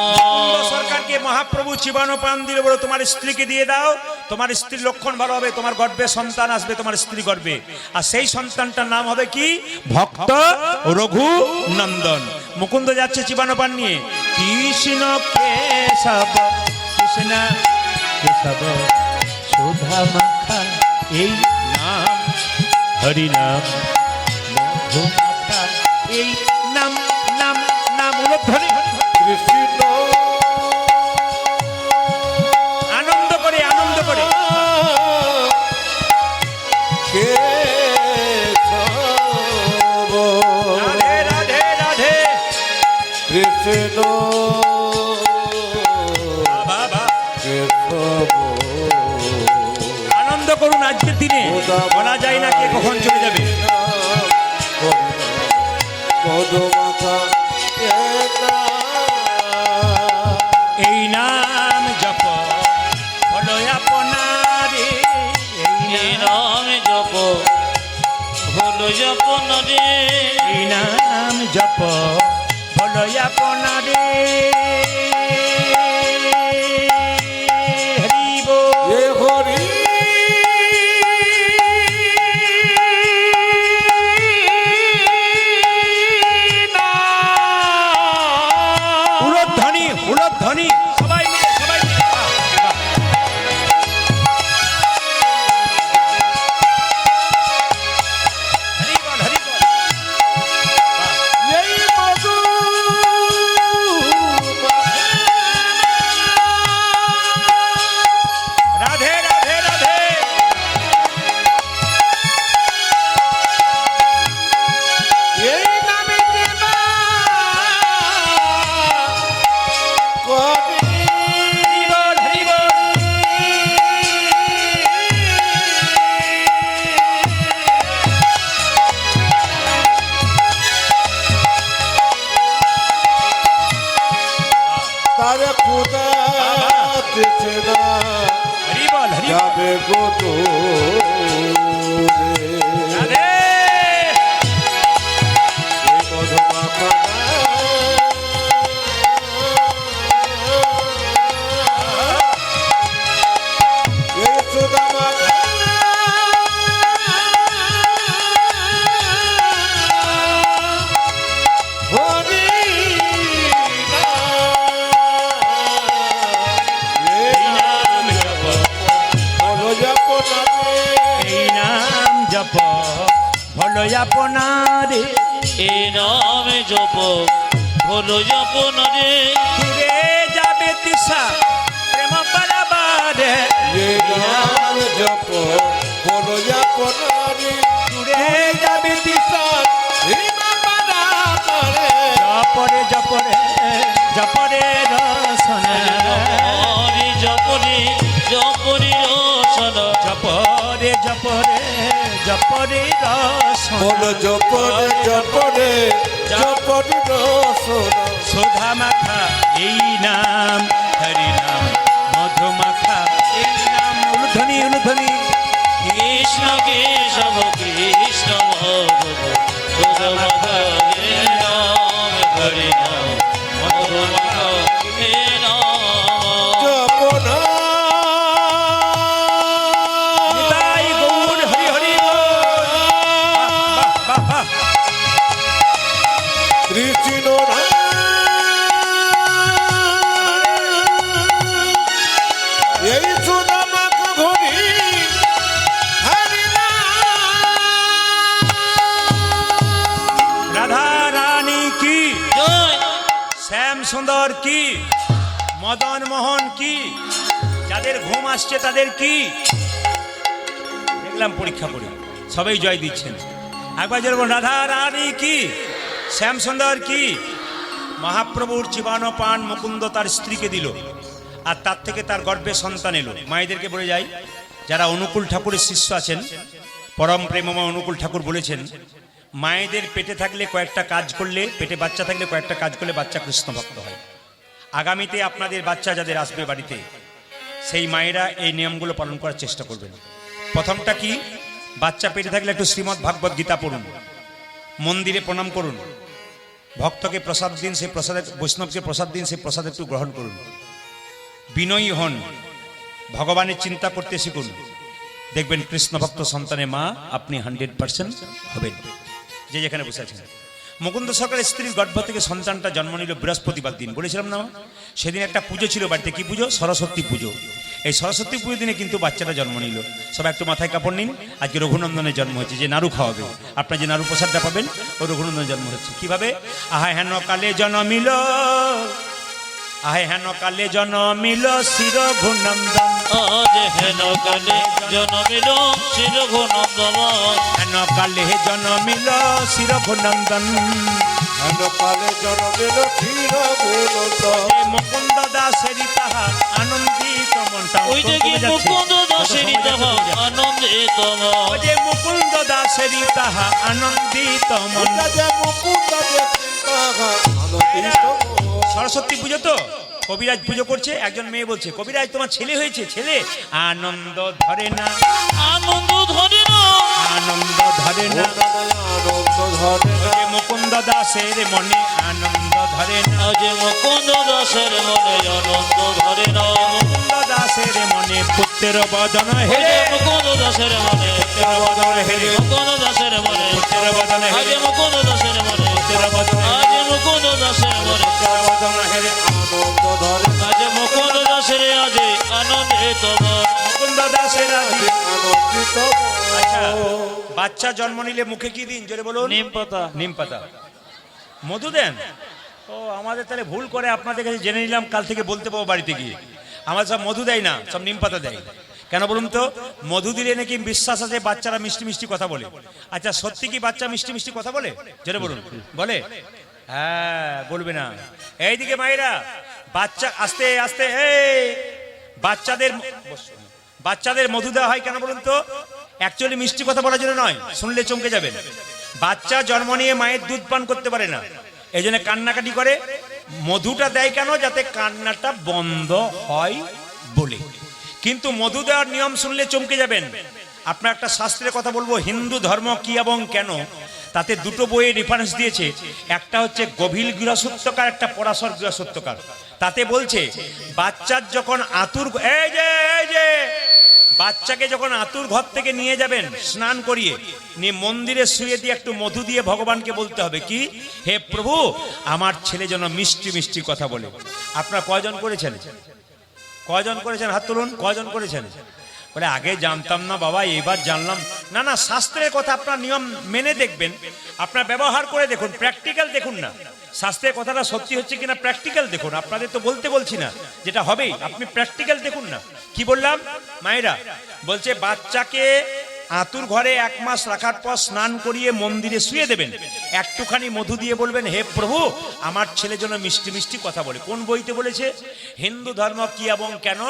মুকুন্দ নাম। সরকারকে মহাপ্রভু চিবানো পান দিলে বলো তোমার স্ত্রীকে দিয়ে দাও, তোমার স্ত্রীর লক্ষণ ভালো হবে, তোমার গর্ভে সন্তান আসবে, তোমার স্ত্রী গর্ভে, আর সেই সন্তানটার নাম হবে কি? ভক্ত রঘু নন্দন। মুকুন্দ যাচ্ছে চিবানো পান নিয়ে, কৃষ্ণ কেশব কৃষ্ণ কেশব, সুধা মাখা এই নাম, হরি নাম, মধু মাখা এই নাম, নাম নাম। ধরি কৃষ্ণ আনন্দ করে, আনন্দ করে। কেশব, রাধে রাধে রাধে, কৃষ্ণ বাবা কেশব, আনন্দ করুন আজকের দিনে, বলা যায় না কে কখন চলে যাবে। মধুমাখা এই নাম জপ হলো আপনারে, এই নাম জপ হলো জপন রে, এই নাম জপ হলো আপনারে। হরি বল। এ হরি উলধ্বনি, উলধ্বনি, সবাই মিলে, সবাই মিলে। বাহ, বাহ। হরি বল, হরি বল। বাহ। এই মধু রাধে রাধে রাধে। এই নামে দেবা করি হরি বল, হরি বল। তারে খুদা দিছে না হরি বল, হরি বল। যাবে গো তোরে রাধে। এই মধুমাখা এই সুদামাখা হরি এই নাম জপ, হলো যাপনারে এই নাম জপ হলো আপনারে। এই নাম জপ হলো জপন রে, দূরে যাবে তৃষা প্রেম পারাবারে, এই নাম জপ হলো যাপনারে দূরে যাবে তৃষা জপরে জপরে জপরে রসন, হরি জপরে জপরি রসন, জপরে জপরে জপরে রসন, বল জপরে জপরে জপরে রসন সুধা মাখা এই নাম, হরি নাম, মধু মাখা এই নাম। উলধ্বনি, উলধ্বনি। কৃষ্ণ কেশব কৃষ্ণ মাধব, শোধমাখা হে নাম, হরি নাম, মধুমাখা হে নাম। জপনা নিতাই গৌর হরি হরি বল। বাহ, বাহ, বাহ। কৃষ্ণ এই সুদামাখা ঘড়ি হরি রাধা রানী কি, জয় শ্যাম সুন্দর কি, মদন মোহন কি, যাদের ঘুম আসছে তাদের কি, দেখলাম পরীক্ষা করে সবাই জয় দিচ্ছেন। একবার যেরকম রাধা রানী কি, শ্যামসুন্দর কি, মহাপ্রভুর চিবানো পান মুকুন্দ তার স্ত্রীকে দিল, আর তার থেকে তার গর্ভে সন্তান এলো। মায়েদেরকে বলে যাই, যারা অনুকূল ঠাকুরের শিষ্য আছেন, পরম প্রেমময় অনুকূল ঠাকুর বলেছেন, মায়েদের পেটে থাকলে কয়েকটা কাজ করলে, পেটে বাচ্চা থাকলে কয়েকটা কাজ করলে বাচ্চা কৃষ্ণ ভক্ত হয়। আগামীতে আপনাদের বাচ্চা যাদের আসবে বাড়িতে, সেই মায়েরা এই নিয়মগুলো পালন করার চেষ্টা করবেন। প্রথমটা কি, বাচ্চা পেটে থাকলে একটু শ্রীমদ্ ভাগবত গীতা পড়ুন, মন্দিরে প্রণাম করুন, ভক্তকে প্রসাদ দিন, সেই প্রসাদে, বৈষ্ণবকে প্রসাদ দিন, সেই প্রসাদ একটু গ্রহণ করুন, বিনয়ী হন, ভগবানের চিন্তা করতে শিখুন, দেখবেন কৃষ্ণ ভক্ত সন্তানের মা আপনি 100% হবেন। যে যেখানে বসে আছেন, মুকুন্দ সরকারের স্ত্রীর গর্ভ থেকে সন্তানটা জন্ম নিল বৃহস্পতিবার দিন, বলেছিলাম না? সেদিন একটা পুজো ছিল বাড়িতে, কি পুজো? সরস্বতী পুজো। এই সরস্বতী পুজো দিনে কিন্তু বাচ্চাটা জন্ম নিল। সবাই একটু মাথায় কাপড় নিন, আজকে রঘুনন্দনের জন্ম হয়েছে, যে নাড়ু খাওয়াবে, আপনার যে নাড়ু প্রসাদটা পাবেন, ও রঘুনন্দনের জন্ম হচ্ছে। কিভাবে? আহায় হেন কালে জন্মিল, আহায় হেন কালে জন্মিল শ্রী রঘুনন্দন, আজ হেন কালে জন্মিল শ্রী রঘুনন্দন, হেন কালে জন্মিল শ্রী রঘুনন্দন, হেন কালে জন্মিল শ্রী রঘুনন্দন। মুকুন্দ দাসেরি তাহা আনন্দিত মনটা, ওই যে কি মুকুন্দ দাসেরি তাহা আনন্দিত মন, ওই যে মুকুন্দ দাসেরি তাহা আনন্দিত মন। ওটা যে মুকুন্দ দেখি তাহা আনন্দিত মন। সরস্বতী পুজো তো, কবিরাজ পুজো করছে, একজন মেয়ে বলছে, কবিরাজ তোমার ছেলে হয়েছে, ছেলে আনন্দ ধরে না, আনন্দ ধরে না, আনন্দ ধরে না, আনন্দ ধরে ওই যে মুকুন্দ দাসের মনে আনন্দ ধরে না, আজ মুকুন্দ দাসের মনে আনন্দ ধরে না, মুকুন্দ দাসের মনে পুত্রের বদন ওই হেরে, যে মুকুন্দ দাসের মনে পুত্রের বদন হেরে, মুকুন্দ দাসের মনে, পুত্রের বদন আজ হেরে, মুকুন্দ দাসের মনে, পুত্রের বদন আজ হেরে, মুকুন্দ দাসের মনে, পুত্রের বদন হেরে, আনন্দ ধরে আজ মুকুন্দ দাসের আজ আনন্দিত মন, মুকুন্দ দাসের আদি। আনন্দিত আচ্ছা, মন। বাচ্চা জন্ম নিলে মুখে কি দিন জোরে বলুন? নিম পাতা, নিম পাতা। মধু দেন? ও আমাদের তাহলে ভুল করে আপনাদের কাছে জেনে নিলাম, কাল থেকে বলতে পারবো বাড়িতে গিয়ে। আমার সব মধু দেয় না, সব নিম পাতা দেয়। কেন বলুন তো? মধু দিলে নাকি বিশ্বাস আছে বাচ্চারা মিষ্টি মিষ্টি কথা বলে। আচ্ছা, সত্যি কি বাচ্চা মিষ্টি মিষ্টি কথা বলে? জোরে বলুন। বলে? হ্যাঁ, বলবে না। এইদিকে মায়েরা, বাচ্চা আস্তে আস্তে, বাচ্চাদের মধু দেওয়া হয় কেন বলুন তো? অ্যাকচুয়ালি মিষ্টি কথা বলার জন্য নয়, শুনলে চমকে যাবেন। বাচ্চা জন্ম নিয়ে মায়ের দুধ পান করতে পারে না, এই জন্য কান্নাকাটি করে। মধুটা দেয় কেন? যাতে কান্নাটা বন্ধ হয় বলে। কিন্তু মধু দেওয়ার নিয়ম শুনলে চমকে যাবেন। আপনার একটা শাস্ত্রের কথা বলবো, হিন্দু ধর্ম কি এবং কেন, তাতে দুটো বইয়ে রেফারেন্স দিয়েছে। একটা হচ্ছে গভীর গৃহসূত্রকার, একটা পরাশর গৃহসূত্রকার। তাতে বলছে বাচ্চার যখন আতুর, এই যে বাচ্চাকে যখন আতুর ঘর থেকে নিয়ে যাবেন স্নান করিয়ে, নিয়ে মন্দিরে শুয়ে দিয়ে একটু মধু দিয়ে ভগবানকে বলতে হবে কি, হে প্রভু আমার ছেলে যেন মিষ্টি মিষ্টি কথা বলে। আপনারা কয়জন করেছেন? কয়জন করেছেন? হাত তুলুন। কয়জন করেছেন? বলে আগে জানতাম না বাবা, এবার জানলাম। না না, শাস্ত্রের কথা আপনার নিয়ম মেনে দেখবেন, আপনার ব্যবহার করে দেখুন, প্র্যাকটিক্যাল দেখুন না শাস্ত্রের কথাটা সত্যি হচ্ছে কিনা, প্র্যাকটিক্যাল দেখুন। আপনাদের তো বলছি না যেটা হবেই, আপনি প্র্যাকটিক্যাল দেখুন না। কি বললাম? মায়েরা বলছে বাচ্চাকে আতুর ঘরে 1 মাস রাখার পর স্নান করিয়ে মন্দিরে শুয়ে দেবেন, একটুখানি মধু দিয়ে বলবেন হে প্রভু আমার ছেলে যেন মিষ্টি মিষ্টি কথা বলে। কোন বইতে বলেছে? হিন্দু ধর্ম কি এবং কেন,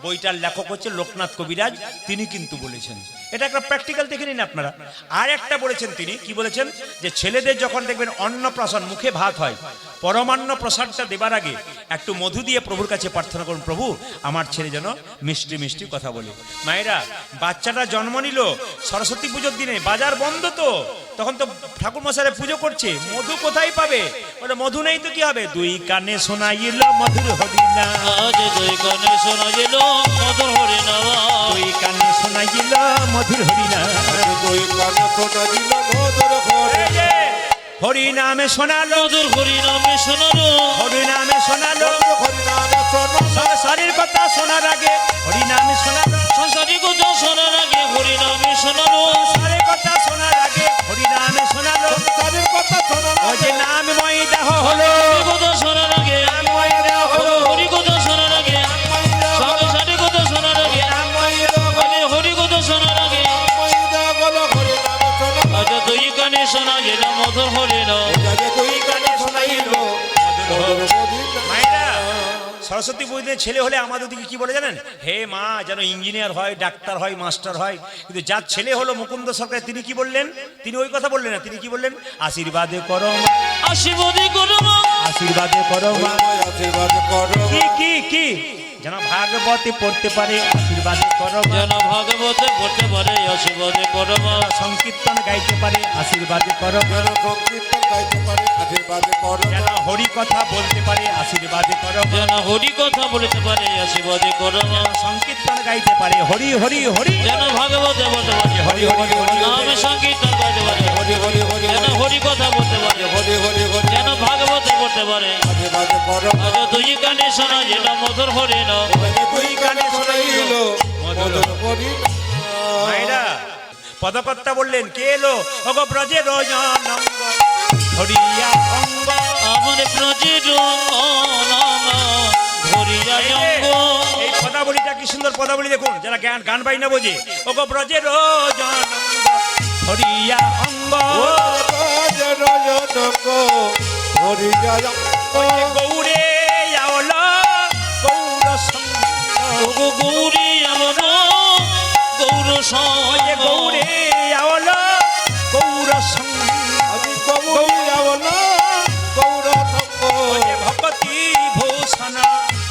বইটার লেখক হচ্ছে লোকনাথ কবিরাজ, তিনি কিন্তু বলেছেন। এটা একটা প্র্যাকটিক্যাল দেখে নিন আপনারা। আর একটা বলেছেন তিনি, কি বলেছেন? যে ছেলেদের যখন দেখবেন অন্নপ্রাশন, মুখে ভাত হয়, পরমান্ন প্রসাদটা দেবার আগে একটু মধু দিয়ে প্রভুর কাছে প্রার্থনা করুন, প্রভু আমার ছেলে যেন মিষ্টি মিষ্টি কথা বলে। মায়েরা, বাচ্চাটা জন্ম নিল সরস্বতী পুজোর দিনে, বাজার বন্ধ তো, তখন তো ঠাকুর মশাইরা পুজো করছে, মধু কোথায় পাবে? বলে মধু নেই তো কি হবে? 2 কানে শোনাইল মধুর হরিনা, আজ 2 কানে শোনাইল মধুর হরিনাম, 2 কানে শোনাইল মধুর হরিনা, 2 কানে শোনাইল মধুর হরিনা, হরিনামে শোনালো, মধুর হরিনামে শোনালো, হরিনামে শোনালো, হরিনামে শোনালো, সংসারের কথা শোনার আগে হরিনামে শোনালো, সংসারের কথা শোনার আগে হরিনামে শোনালো, সংসারের কথা শোনার আগে হরিনামে শোনালো, সংসারের কথা শোনালো, ওই যে নামময় দেহ হলো, কথা শোনার আগে, নামময় দেহ হলো, হরি কথা শোনার আগে, সংসারের কথা শোনার আগে, নামময় দেহ হলো, হরি কথা শোনার আগে, আজ 2 কানে সরস্বতী পুজোতে ছেলে হলে আমাদের দিকে কি বলে জানেন? হে মা, যেন ইঞ্জিনিয়ার হয়, ডাক্তার হয়, মাস্টার হয়। কিন্তু যার ছেলে হলো মুকুন্দ সরকার, তিনি কি বললেন? তিনি ওই কথা বললেন না, তিনি কি বললেন? আশীর্বাদে করো মা, আশীর্বাদে করো মা, আশীর্বাদে করো মা। আমায় আশীর্বাদ করো কি কি কি যেন ভাগবতে পড়তে পারে, আশীর্বাদে করো মা। যেন ভাগবতে পড়তে পারে, আশীর্বাদে করো মা। সংকীর্তন গাইতে পারে, আশীর্বাদে করো মা। যেন সংকীর্তন গাইতে পারে আশীর্বাদ করো যেন হরি কথা বলতে পারে, আশীর্বাদে করো মা। যেন হরি কথা বলতে পারে, আশীর্বাদে করো মা। সংকীর্তন গাইতে পারে, হরি হরি হরি, যেন ভাগবতে বলতে পারে, হরি হরি হরি, নামে সংকীর্তন গাইতে পারে, হরি হরি হরি যেন হরি কথা বলতে পারে, হরি হরি হরি যেন ভাগবতে পড়তে পারে। আশীর্বাদ করো আজ দুই কানে শোনা যেন মধুর হরিণ, দুই কানে শোনাইল মধুর হরি মায়েরা। পদকর্তা বললেন, কে এলো? ওগো ব্রজের জনঙ্গ ধরিয়া অঙ্গ। আমার ব্রজের অঙ্গ ধরিয়া অঙ্গ। এই পদাবলীটা কি সুন্দর পদাবলী, দেখুন যারা গান বাইনা বোঝে। ওগো ব্রজের জনঙ্গ ধরিয়া অঙ্গ, হরি জয় গৌরে আওল গৌর সঙ্গ। ওগো গৌরী আমার গৌর সঙ্গ, গৌরে আওল গৌর সঙ্গ। আজি গৌরী আওল গৌর সঙ্গ ভকতি ভূষণ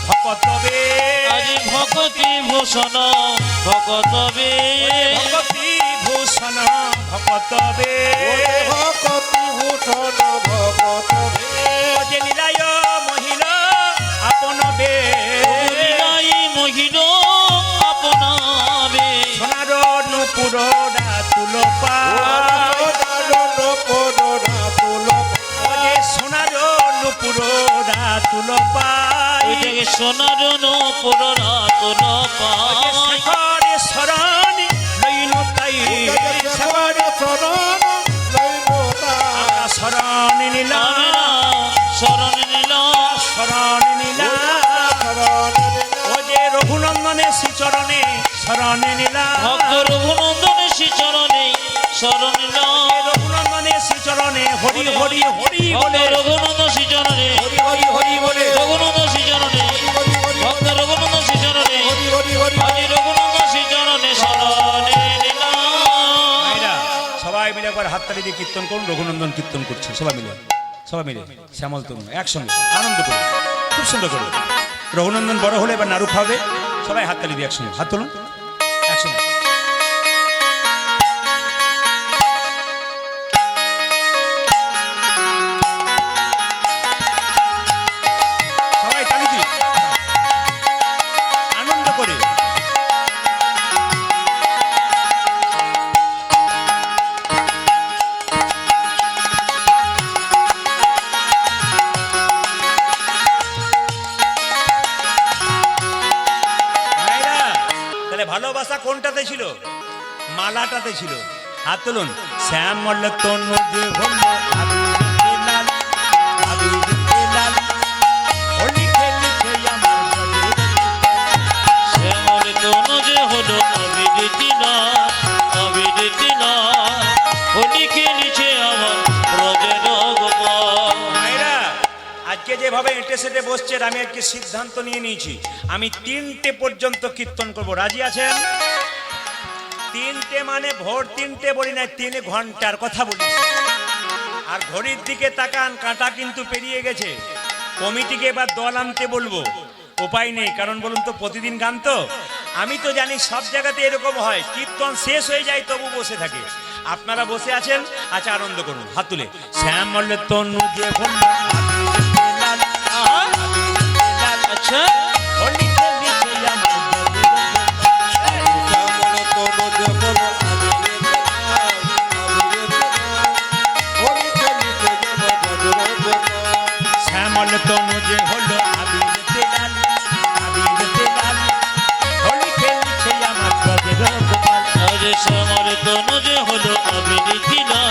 ভকতবে, আজি ভকতি ভূষণ ভকতবে, ভকতি ভূষণ ভকতবে। ভকতি ভূষণ ভগত যে লীলায় মহিলা আপন বে, লীলাই মহিল আপনাবে। সোনার নুপুর রাতুল পা, যে সোনার নুপুর রাতুল পাই, সোনার নপুর রাতুল পাই। শেখরে শরণ লইন তাই, শরণ নিলাম, শরণ নীল শরণ নিলাম। ও যে রঘুনন্দনের শ্রীচরণে শরণ নিলাম, ভক্ত রঘুনন্দনের শ্রীচরণে শরণ নীল। রঘুনন্দনের শ্রীচরণে হরি হরি হরি ভক্ত বলে, রঘুনন্দ শ্রীচরণে, হরি হরি হরি বলে। রঘুনন্দ শ্রীচরণে, ভক্ত রঘুনন্দ শ্রীচরণে, আজি রঘুনন্দ শ্রীচরণে শরণে নিলাম। ভাইরা, সবাই মিলে একবার হাততালি দিয়ে কীর্তন করুন। রঘুনন্দন কীর্তন করছে, সবাই মিলে, সবাই মিলে শ্যামল তরুণ একসঙ্গে আনন্দ করুন, খুব সুন্দর করে। রঘুনন্দন বড় হলে এবার নাড়ু খাওয়াবে, সবাই হাততালি দিয়ে একসঙ্গে, হাত তুলুন একসঙ্গে। সবাই তালি দিন আনন্দ করে। ভাইরা, তাহলে ভালোবাসা কোনটাতে ছিল? মালাটাতে ছিল। হাত তুলুন। শ্যামল তনু যে হলো আবির লাল, আবির লাল, হোলি খেলিছে আমার ব্রজের। শ্যামল তনু যে হলো আবির তিলা, আবির তিলা, হোলি খেলিছে আমার ব্রজের গোপাল। ভাইরা, আজকে যেভাবে এঁটে সেটে বসছেন, আমি আজকে সিদ্ধান্ত নিয়ে নিয়েছি, আমি 3টে পর্যন্ত কীর্তন করব। রাজি আছেন? 3টে মানে ভোর 3টে বলি না, 3 ঘন্টার কথা বলি। আর ঘড়ির দিকে তাকান, কাঁটা কিন্তু পেরিয়ে গেছে। কমিটিকে এবার দল আনতে বলবো, উপায় নেই, কারণ বলুন তো প্রতিদিন গান তো। আমি তো জানি সব জায়গাতে এরকম হয়, কীর্তন শেষ হয়ে যায় তবু বসে থাকে। আপনারা বসে আছেন, আচ্ছা আনন্দ করুন। হাত তুলে শ্যামল তনু যে হলো আবির লাল, লাল, আচ্ছা, হোলি খেলিছে আমার ব্রজের গোপাল। শ্যামল তনু যে হলো আবির লাল, আবির লাল, হোলি খেলছে আমার ব্রজের গোপাল। আজ শ্যামল তনু যে হলো আবির তিলা,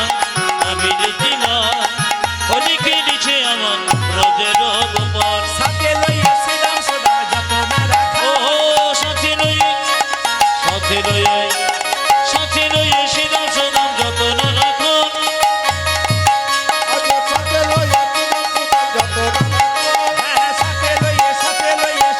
আবির তিলা, হোলি খেলিছে আমার ব্রজের গোপাল। সাথে লইয়া শ্রীরাম সদা যতন রাখা, ও সাথে লইয়া, সাথে লইয়া, সাথে লইয়া শ্রীরাম সদাম যতন রাখুন। হ্যাঁ, সাথে লইয়া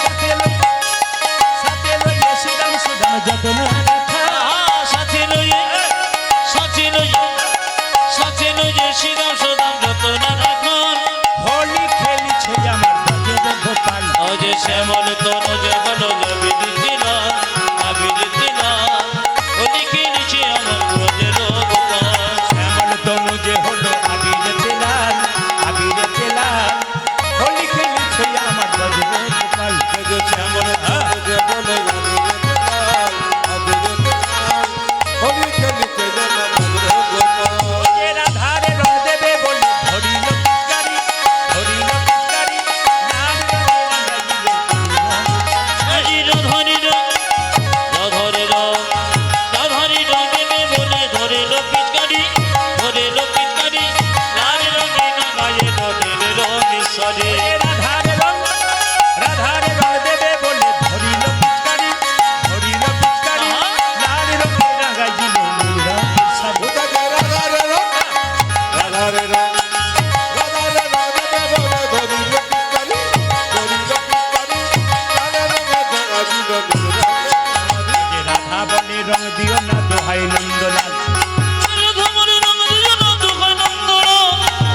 রং দিও না দোহাই নন্দলাল।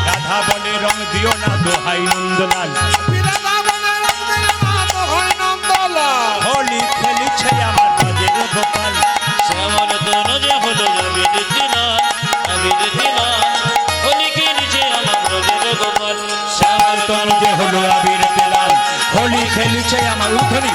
রাধা বলে রং দিও না দোহাই নন্দলাল। হোলি খেলিছে আমার ব্রজের গোপাল। শ্যামল তনু যে হলো আবির দিলাল, আবির দিলাল, হোলি খেলিছে আমার ব্রজের গোপাল। শ্যামল তনু যে হলো আবির দিলাল, হোলি খেলিছে আমার উঠনি